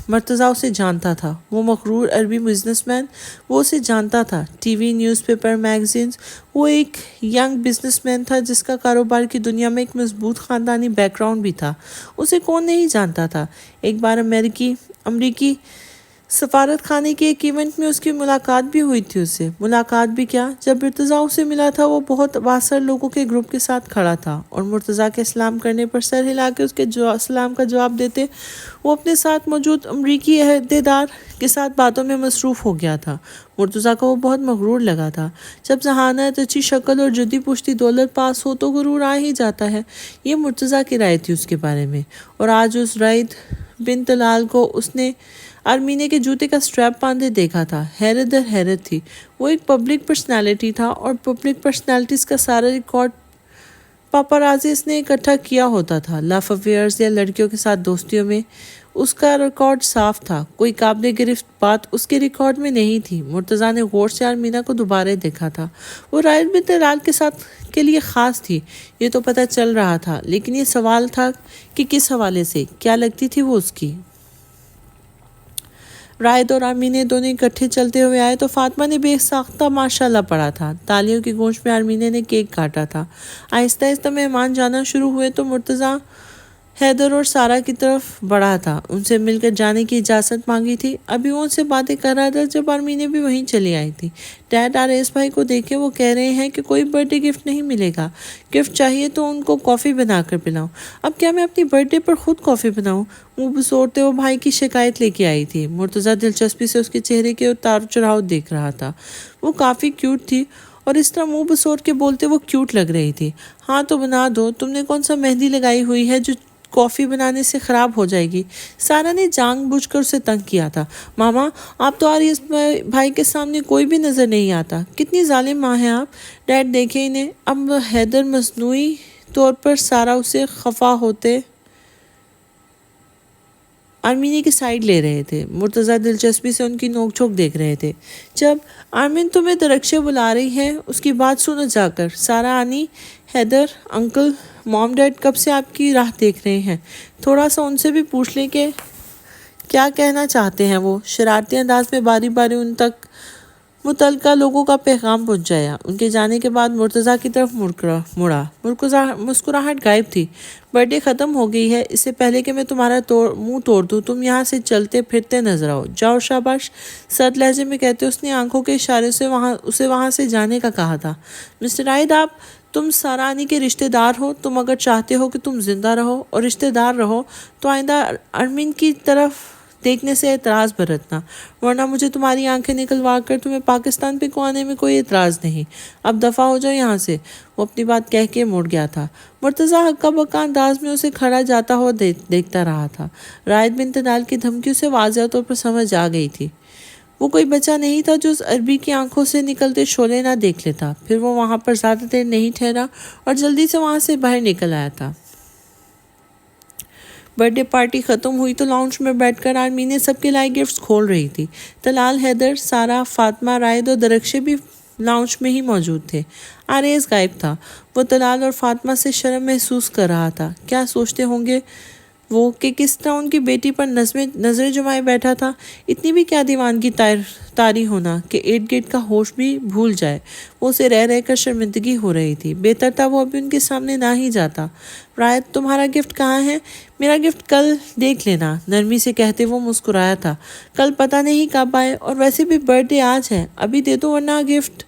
مرتضیٰ اسے جانتا تھا، وہ مغرور عربی بزنس مین، وہ اسے جانتا تھا، T V, news paper, magazines, وہ ایک ینگ بزنس مین تھا جس کا کاروبار کی دنیا میں ایک مضبوط خاندانی بیک گراؤنڈ بھی تھا۔ اسے کون نہیں جانتا تھا؟ ایک بار امریکی سفارت خانے کے ایک ایونٹ میں اس کی ملاقات بھی ہوئی تھی اس سے۔ ملاقات بھی کیا، جب مرتضیٰ اسے ملا تھا وہ بہت بااثر لوگوں کے گروپ کے ساتھ کھڑا تھا اور مرتضیٰ کے سلام کرنے پر سر ہلا کے اس کے سلام کا جواب دیتے وہ اپنے ساتھ موجود امریکی عہدیدار کے ساتھ باتوں میں مصروف ہو گیا تھا۔ مرتضیٰ کو وہ بہت مغرور لگا تھا۔ جب ذہانت، اچھی شکل اور جدی پشتی دولت پاس ہو تو غرور آ ہی جاتا ہے۔ یہ مرتضیٰ کی رائے تھی اس کے بارے میں، اور آج اس رائد بن طلال کو اس نے آرمینے کے جوتے کا سٹریپ باندھے دیکھا تھا۔ حیرت در حیرت تھی۔ وہ ایک پبلک پرسنالٹی تھا اور پبلک پرسنالٹیز کا سارا ریکارڈ پاپارازی اس نے اکٹھا کیا ہوتا تھا۔ لف افیئرز یا لڑکیوں کے ساتھ دوستیوں میں اس کا ریکارڈ صاف تھا، کوئی قابل گرفت بات اس کے ریکارڈ میں نہیں تھی۔ مرتضیٰ نے غور سے آرمینہ کو دوبارہ دیکھا تھا۔ وہ رائد بن طلال کے ساتھ کے لیے خاص تھی، یہ تو پتہ چل رہا تھا، لیکن یہ سوال تھا کہ کس حوالے سے، کیا لگتی تھی وہ اس کی۔ رائد اور آرمینے دونوں اکٹھے چلتے ہوئے آئے تو فاطمہ نے بے ساختہ ماشاءاللہ پڑھا تھا۔ تالیوں کی گونج میں آرمینے نے کیک کاٹا تھا۔ آہستہ آہستہ مہمان جانا شروع ہوئے تو مرتضیٰ حیدر اور سارا کی طرف بڑھا تھا، ان سے مل کر جانے کی اجازت مانگی تھی۔ ابھی وہ ان سے باتیں کر رہا تھا جب آرمینے بھی وہیں چلی آئی تھی۔ ڈیڈ آریس بھائی کو دیکھیں، وہ کہہ رہے ہیں کہ کوئی برتھ ڈے گفٹ نہیں ملے گا، گفٹ چاہیے تو ان کو کافی بنا کر پلاؤں۔ اب کیا میں اپنی برتھ ڈے پر خود کافی بناؤں؟ منہ بسوڑتے وہ بھائی کی شکایت لے کے آئی تھی۔ مرتضیٰ دلچسپی سے اس کے چہرے کے اتار چڑھاؤ دیکھ رہا تھا۔ وہ کافی کیوٹ تھی اور اس طرح منہ بسوڑ کے بولتے وہ کیوٹ لگ رہی تھی۔ ہاں تو بنا دو، تم نے کون سا مہندی لگائی ہوئی ہے جو کافی بنانے سے خراب ہو جائے گی؟ سارا نے جانگ بوجھ کر اسے تنگ کیا تھا۔ ماما، آپ تو آریس بھائی کے سامنے کوئی بھی نظر نہیں آتا، کتنی ظالم ماں ہیں آپ۔ ڈیڈ دیکھیں انہیں۔ اب حیدر مصنوعی طور پر سارا اسے خفا ہوتے آرمینے کی سائیڈ لے رہے تھے۔ مرتضیٰ دلچسپی سے ان کی نوک جھوک دیکھ رہے تھے۔ جب آرمین تمہیں درخشے بلا رہی ہے، اس کی بات سنو جا کر۔ سارا آنی، حیدر انکل، مام ڈیڈ کب سے آپ کی راہ دیکھ رہے ہیں، تھوڑا سا ان سے بھی پوچھ لیں کہ کیا کہنا چاہتے ہیں وہ۔ شرارتی انداز میں باری باری ان تک متعلقہ لوگوں کا پیغام پہنچ جایا۔ ان کے جانے کے بعد مرتضیٰ کی طرف مڑا۔ مسکراہٹ غائب تھی۔ برتھ ڈے ختم ہو گئی ہے، اس سے پہلے کہ میں تمہارا منہ توڑ دوں تم یہاں سے چلتے پھرتے نظر آؤ۔ جاؤ شاباش، سرد لہجے میں کہتے اس نے آنکھوں کے اشارے سے اسے وہاں سے جانے کا کہا تھا۔ مسٹر عائد، تم سارانی کے رشتہ دار ہو، تم اگر چاہتے ہو کہ تم زندہ رہو اور رشتہ دار رہو تو آئندہ ارمین کی طرف دیکھنے سے اعتراض برتنا، ورنہ مجھے تمہاری آنکھیں نکلوا کر تمہیں پاکستان پہ کوانے میں کوئی اعتراض نہیں۔ اب دفع ہو جاؤ یہاں سے۔ وہ اپنی بات کہہ کے مڑ گیا تھا۔ مرتضیٰ ہکا بکا انداز میں اسے کھڑا جاتا ہوا دیکھتا رہا تھا۔ رائد بن طلال کی دھمکیوں سے واضح طور پر سمجھ آ گئی تھی۔ وہ کوئی بچہ نہیں تھا جو اس عربی کی آنکھوں سے نکلتے شعلے نہ دیکھ لیتا۔ پھر وہ وہاں پر زیادہ دیر نہیں ٹھہرا اور جلدی سے وہاں سے باہر نکل آیا تھا۔ برتھ ڈے پارٹی ختم ہوئی تو لاؤنج میں بیٹھ کر آرمین سب کے لائے گفٹس کھول رہی تھی۔ طلال، حیدر، سارا، فاطمہ، رائد اور درخشے بھی لاؤنج میں ہی موجود تھے۔ آریز غائب تھا۔ وہ طلال اور فاطمہ سے شرم محسوس کر رہا تھا۔ کیا سوچتے ہوں گے وہ کہ کس طرح ان کی بیٹی پر نظریں جمائے بیٹھا تھا۔ اتنی بھی کیا دیوانگی طاری ہونا کہ ارد گرد کا ہوش بھی بھول جائے۔ وہ اسے رہ رہ کر شرمندگی ہو رہی تھی۔ بہتر تھا وہ ابھی ان کے سامنے نہ ہی جاتا۔ رائد، تمہارا گفٹ کہاں ہے؟ میرا گفٹ کل دیکھ لینا، نرمی سے کہتے وہ مسکرایا تھا۔ کل پتہ نہیں کب آئے، اور ویسے بھی برتھ ڈے آج ہے، ابھی دے دو ورنہ گفٹ۔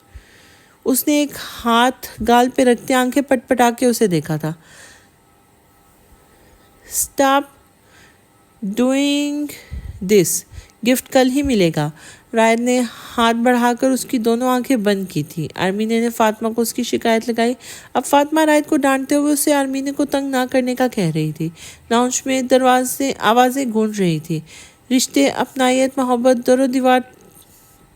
اس نے ایک ہاتھ گال پہ رکھتے آنکھیں پٹ پٹا کے اسے دیکھا تھا۔ اسٹاپ ڈوئنگ دس، گفٹ کل ہی ملے گا۔ رائد نے ہاتھ بڑھا کر اس کی دونوں آنکھیں بند کی تھی۔ آرمینے نے فاطمہ کو اس کی شکایت لگائی۔ اب فاطمہ رائد کو ڈانٹتے ہوئے اسے آرمینے کو تنگ نہ کرنے کا کہہ رہی تھی۔ لاؤنج میں آوازیں گونج رہی تھی۔ رشتے، اپنائیت، محبت، در و دیوار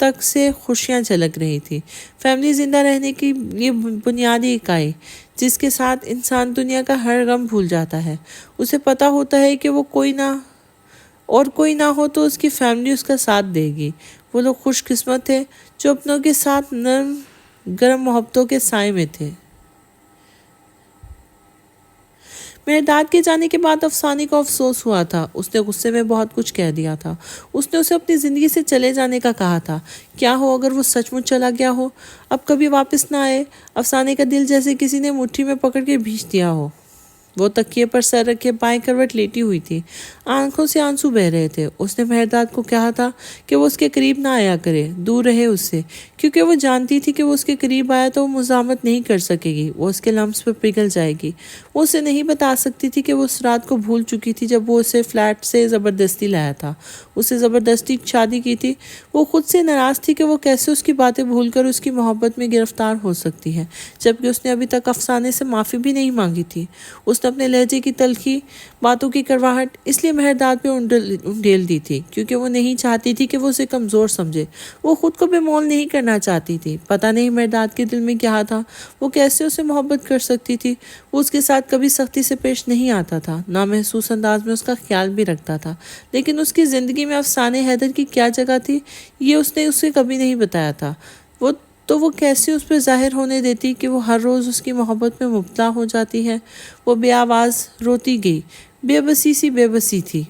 تک سے خوشیاں جھلک رہی تھی۔ فیملی زندہ رہنے کی یہ بنیادی اکائی جس کے ساتھ انسان دنیا کا ہر غم بھول جاتا ہے۔ اسے پتہ ہوتا ہے کہ وہ کوئی نہ ہو تو اس کی فیملی اس کا ساتھ دے گی۔ وہ لوگ خوش قسمت تھے جو اپنوں کے ساتھ نرم گرم محبتوں کے سائے میں تھے۔ میرے داد کے جانے کے بعد افسانے کو افسوس ہوا تھا۔ اس نے غصے میں بہت کچھ کہہ دیا تھا۔ اس نے اسے اپنی زندگی سے چلے جانے کا کہا تھا۔ کیا ہو اگر وہ سچ مچ چلا گیا ہو، اب کبھی واپس نہ آئے؟ افسانے کا دل جیسے کسی نے مٹھی میں پکڑ کے بھینچ دیا ہو۔ وہ تکیے پر سر رکھے بائیں کروٹ لیٹی ہوئی تھی، آنکھوں سے آنسو بہہ رہے تھے۔ اس نے مہرداد کو کہا تھا کہ وہ اس کے قریب نہ آیا کرے، دور رہے اس سے، کیونکہ وہ جانتی تھی کہ وہ اس کے قریب آیا تو وہ مزاحمت نہیں کر سکے گی، وہ اس کے لمس پر پگھل جائے گی۔ وہ اسے نہیں بتا سکتی تھی کہ وہ اس رات کو بھول چکی تھی جب وہ اسے فلیٹ سے زبردستی لایا تھا، اسے زبردستی شادی کی تھی۔ وہ خود سے ناراض تھی کہ وہ کیسے اس کی باتیں بھول کر اس کی محبت میں گرفتار ہو سکتی ہے، جبکہ اس نے ابھی تک افسانے سے معافی بھی نہیں مانگی تھی۔ اس نے اپنے لہجے کی تلخی، باتوں کی کڑواہٹ اس لیے مہرداد پہ انڈیل دی تھی کیونکہ وہ نہیں چاہتی تھی کہ وہ اسے کمزور سمجھے۔ وہ خود کو بے مول نہیں کرنا چاہتی تھی۔ پتہ نہیں مہرداد کے دل میں کیا تھا، وہ کیسے اسے محبت کر سکتی تھی۔ وہ اس کے ساتھ کبھی سختی سے پیش نہیں آتا تھا، نامحسوس انداز میں اس کا خیال بھی رکھتا تھا، لیکن اس کی زندگی میں افسانے حیدر کی کیا جگہ تھی یہ اس نے اسے کبھی نہیں بتایا تھا۔ وہ کیسے اس پہ ظاہر ہونے دیتی کہ وہ ہر روز اس کی محبت میں مبتلا ہو جاتی ہے۔ وہ بے آواز روتی گئی، بے بسی تھی۔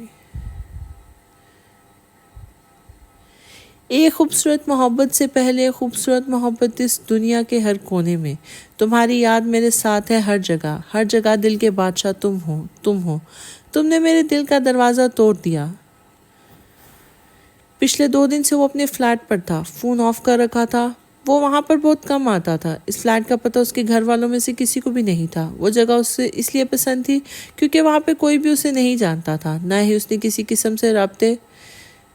ایک خوبصورت محبت سے پہلے خوبصورت محبت اس دنیا کے ہر کونے میں، تمہاری یاد میرے ساتھ ہے ہر جگہ دل کے بادشاہ تم ہو، تم نے میرے دل کا دروازہ توڑ دیا۔ پچھلے 2 دن سے وہ اپنے فلیٹ پر تھا، فون آف کر رکھا تھا۔ وہ وہاں پر بہت کم آتا تھا۔ اس فلیٹ کا پتہ اس کے گھر والوں میں سے کسی کو بھی نہیں تھا۔ وہ جگہ اسے اس لیے پسند تھی کیونکہ وہاں پہ کوئی بھی اسے نہیں جانتا تھا، نہ ہی اس نے کسی قسم سے رابطے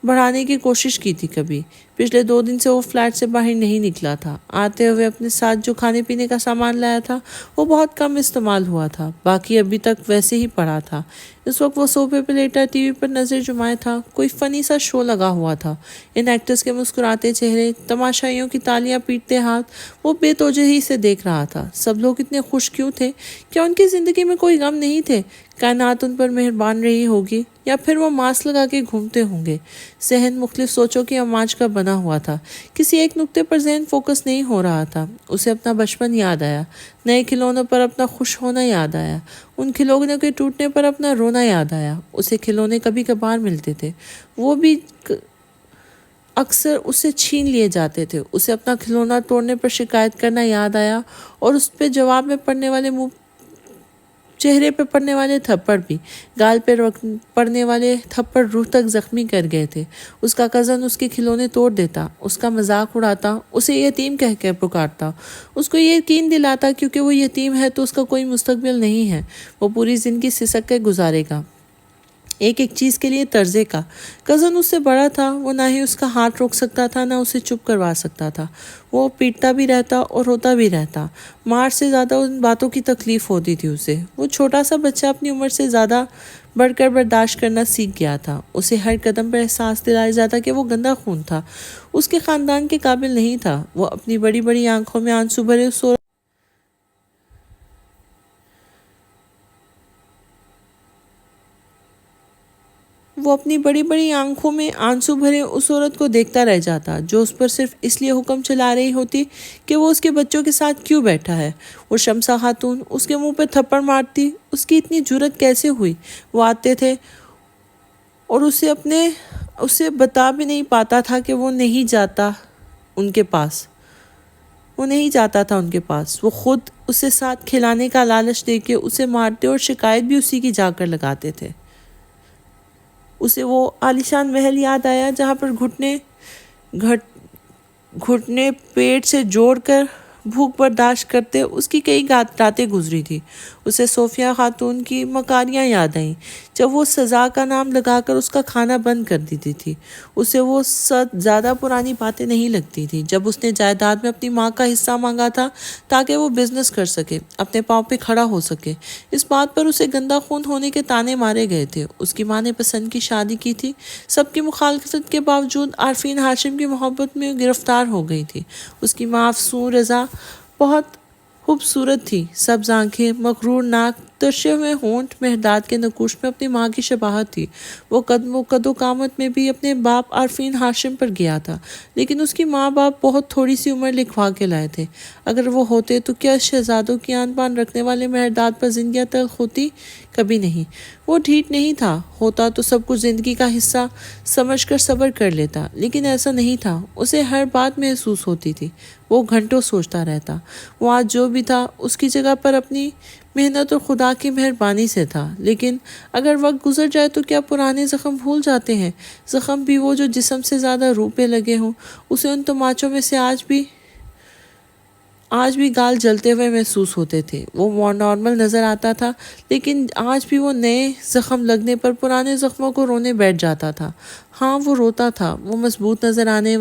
بڑھانے کی کوشش کی تھی کبھی۔ پچھلے 2 دن سے وہ فلیٹ سے باہر نہیں نکلا تھا۔ آتے ہوئے اپنے ساتھ جو کھانے پینے کا سامان لایا تھا وہ بہت کم استعمال ہوا تھا، باقی ابھی تک ویسے ہی پڑا تھا۔ اس وقت وہ صوفے پہ لیٹا ٹی وی پر نظر جمائے تھا۔ کوئی فنی سا شو لگا ہوا تھا۔ ان ایکٹرز کے مسکراتے چہرے، تماشائیوں کی تالیاں پیٹتے ہاتھ وہ بے توجہی سے دیکھ رہا تھا۔ سب لوگ اتنے خوش کیوں تھے؟ کیا ان کی زندگی میں کوئی غم نہیں تھے؟ کائنات ان پر مہربان رہی ہوگی یا پھر وہ ماسک لگا کے گھومتے ہوں گے؟ ذہن مختلف سوچوں کی امواج کا بنا ہوا تھا، کسی ایک نقطے پر ذہن فوکس نہیں ہو رہا تھا۔ اسے اپنا بچپن یاد آیا، نئے کھلونوں پر اپنا خوش ہونا یاد آیا، ان کھلونوں کے ٹوٹنے پر اپنا رونا یاد آیا۔ اسے کھلونے کبھی کبھار ملتے تھے، وہ بھی اکثر اسے چھین لیے جاتے تھے۔ اسے اپنا کھلونا توڑنے پر شکایت کرنا یاد آیا اور اس پہ جواب میں پڑنے والے چہرے پہ پڑنے والے تھپڑ بھی، گال پہ پڑنے والے تھپڑ روح تک زخمی کر گئے تھے۔ اس کا کزن اس کے کھلونے توڑ دیتا، اس کا مذاق اڑاتا، اسے یتیم کہہ کر پکارتا، اس کو یہ یقین دلاتا کیونکہ وہ یتیم ہے تو اس کا کوئی مستقبل نہیں ہے، وہ پوری زندگی سسک کے گزارے گا ایک چیز کے لیے ترسے کا۔ کزن اس سے بڑا تھا، وہ نہ ہی اس کا ہاتھ روک سکتا تھا نہ اسے چپ کروا سکتا تھا۔ وہ پیٹتا بھی رہتا اور روتا بھی رہتا، مار سے زیادہ ان باتوں کی تکلیف ہوتی تھی اسے۔ وہ چھوٹا سا بچہ اپنی عمر سے زیادہ بڑھ کر برداشت کرنا سیکھ گیا تھا۔ اسے ہر قدم پر احساس دلایا جاتا کہ وہ گندا خون تھا، اس کے خاندان کے قابل نہیں تھا۔ وہ اپنی بڑی بڑی آنکھوں میں آنسو بھرے اس عورت کو دیکھتا رہ جاتا جو اس پر صرف اس لیے حکم چلا رہی ہوتی کہ وہ اس کے بچوں کے ساتھ کیوں بیٹھا ہے۔ وہ شمسا خاتون اس کے منہ پہ تھپڑ مارتی، اس کی اتنی جرأت کیسے ہوئی؟ وہ آتے تھے اور اسے بتا بھی نہیں پاتا تھا کہ وہ نہیں جاتا ان کے پاس۔ وہ خود اسے ساتھ کھلانے کا لالچ دے کے اسے مارتے اور شکایت بھی اسی کی جا کر لگاتے تھے۔ اسے وہ عالیشان محل یاد آیا جہاں پر گھٹنے پیٹ سے جوڑ کر بھوک برداشت کرتے اس کی کئی راتیں گزری تھی۔ اسے صوفیہ خاتون کی مکاریاں یاد آئیں جب وہ سزا کا نام لگا کر اس کا کھانا بند کر دیتی تھی۔ اسے وہ زیادہ پرانی باتیں نہیں لگتی تھی جب اس نے جائیداد میں اپنی ماں کا حصہ مانگا تھا تاکہ وہ بزنس کر سکے، اپنے پاؤں پہ کھڑا ہو سکے۔ اس بات پر اسے گندا خون ہونے کے تانے مارے گئے تھے۔ اس کی ماں نے پسند کی شادی کی تھی، سب کی مخالفت کے باوجود عارفین ہاشم کی محبت میں گرفتار ہو گئی تھی۔ اس کی ماں افسوں رضا بہت خوبصورت تھی، سبز آنکھیں، مغرور ناک، ترشے ہوئے ہونٹ، مہرداد کے نقوش میں اپنی ماں کی شباہت تھی۔ وہ قد و قامت میں بھی اپنے باپ عارفین ہاشم پر گیا تھا، لیکن اس کی ماں باپ بہت تھوڑی سی عمر لکھوا کے لائے تھے۔ اگر وہ ہوتے تو کیا شہزادوں کی آن بان رکھنے والے مہرداد پر زندگیاں تلخ ہوتی؟ کبھی نہیں۔ وہ ڈھیٹ نہیں تھا، ہوتا تو سب کچھ زندگی کا حصہ سمجھ کر صبر کر لیتا، لیکن ایسا نہیں تھا۔ اسے ہر بات محسوس ہوتی تھی، وہ گھنٹوں سوچتا رہتا۔ وہ آج جو بھی تھا اس کی جگہ پر اپنی محنت اور خدا کی مہربانی سے تھا، لیکن اگر وقت گزر جائے تو کیا پرانے زخم بھول جاتے ہیں؟ زخم بھی وہ جو جسم سے زیادہ روح پہ لگے ہوں۔ اسے ان تماچوں میں سے آج بھی گال جلتے ہوئے محسوس ہوتے تھے۔ وہ نارمل نظر آتا تھا، لیکن آج بھی وہ نئے زخم لگنے پر پرانے زخموں کو رونے بیٹھ جاتا تھا۔ ہاں وہ روتا تھا، وہ مضبوط نظر آنے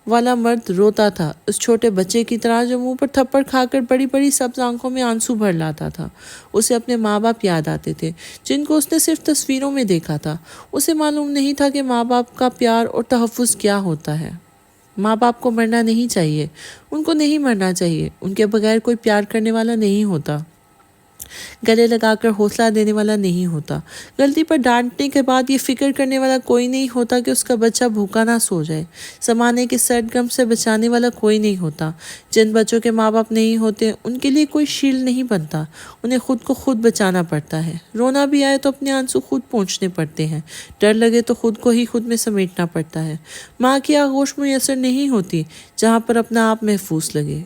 والا مرد روتا تھا، اس چھوٹے بچے کی طرح جو منہ پر تھپڑ کھا کر بڑی بڑی سبز آنکھوں میں آنسو بھر لاتا تھا۔ اسے اپنے ماں باپ یاد آتے تھے جن کو اس نے صرف تصویروں میں دیکھا تھا۔ اسے معلوم نہیں تھا کہ ماں باپ کا پیار اور تحفظ کیا ہوتا ہے۔ ماں باپ کو مرنا نہیں چاہیے، ان کو نہیں مرنا چاہیے، ان کے بغیر کوئی پیار کرنے والا نہیں ہوتا، گلے لگا کر حوصلہ دینے والا نہیں ہوتا، غلطی پر ڈانٹنے کے بعد یہ فکر کرنے والا کوئی نہیں ہوتا کہ اس کا بچہ بھوکا نہ سو جائے، زمانے کے سرد گرم سے بچانے والا کوئی نہیں ہوتا۔ جن بچوں کے ماں باپ نہیں ہوتے ان کے لیے کوئی شیلڈ نہیں بنتا، انہیں خود کو خود بچانا پڑتا ہے۔ رونا بھی آئے تو اپنے آنسو خود پونچھنے پڑتے ہیں، ڈر لگے تو خود کو ہی خود میں سمیٹنا پڑتا ہے۔ ماں کی آغوش میسر نہیں ہوتی جہاں پر اپنا آپ محفوظ لگے۔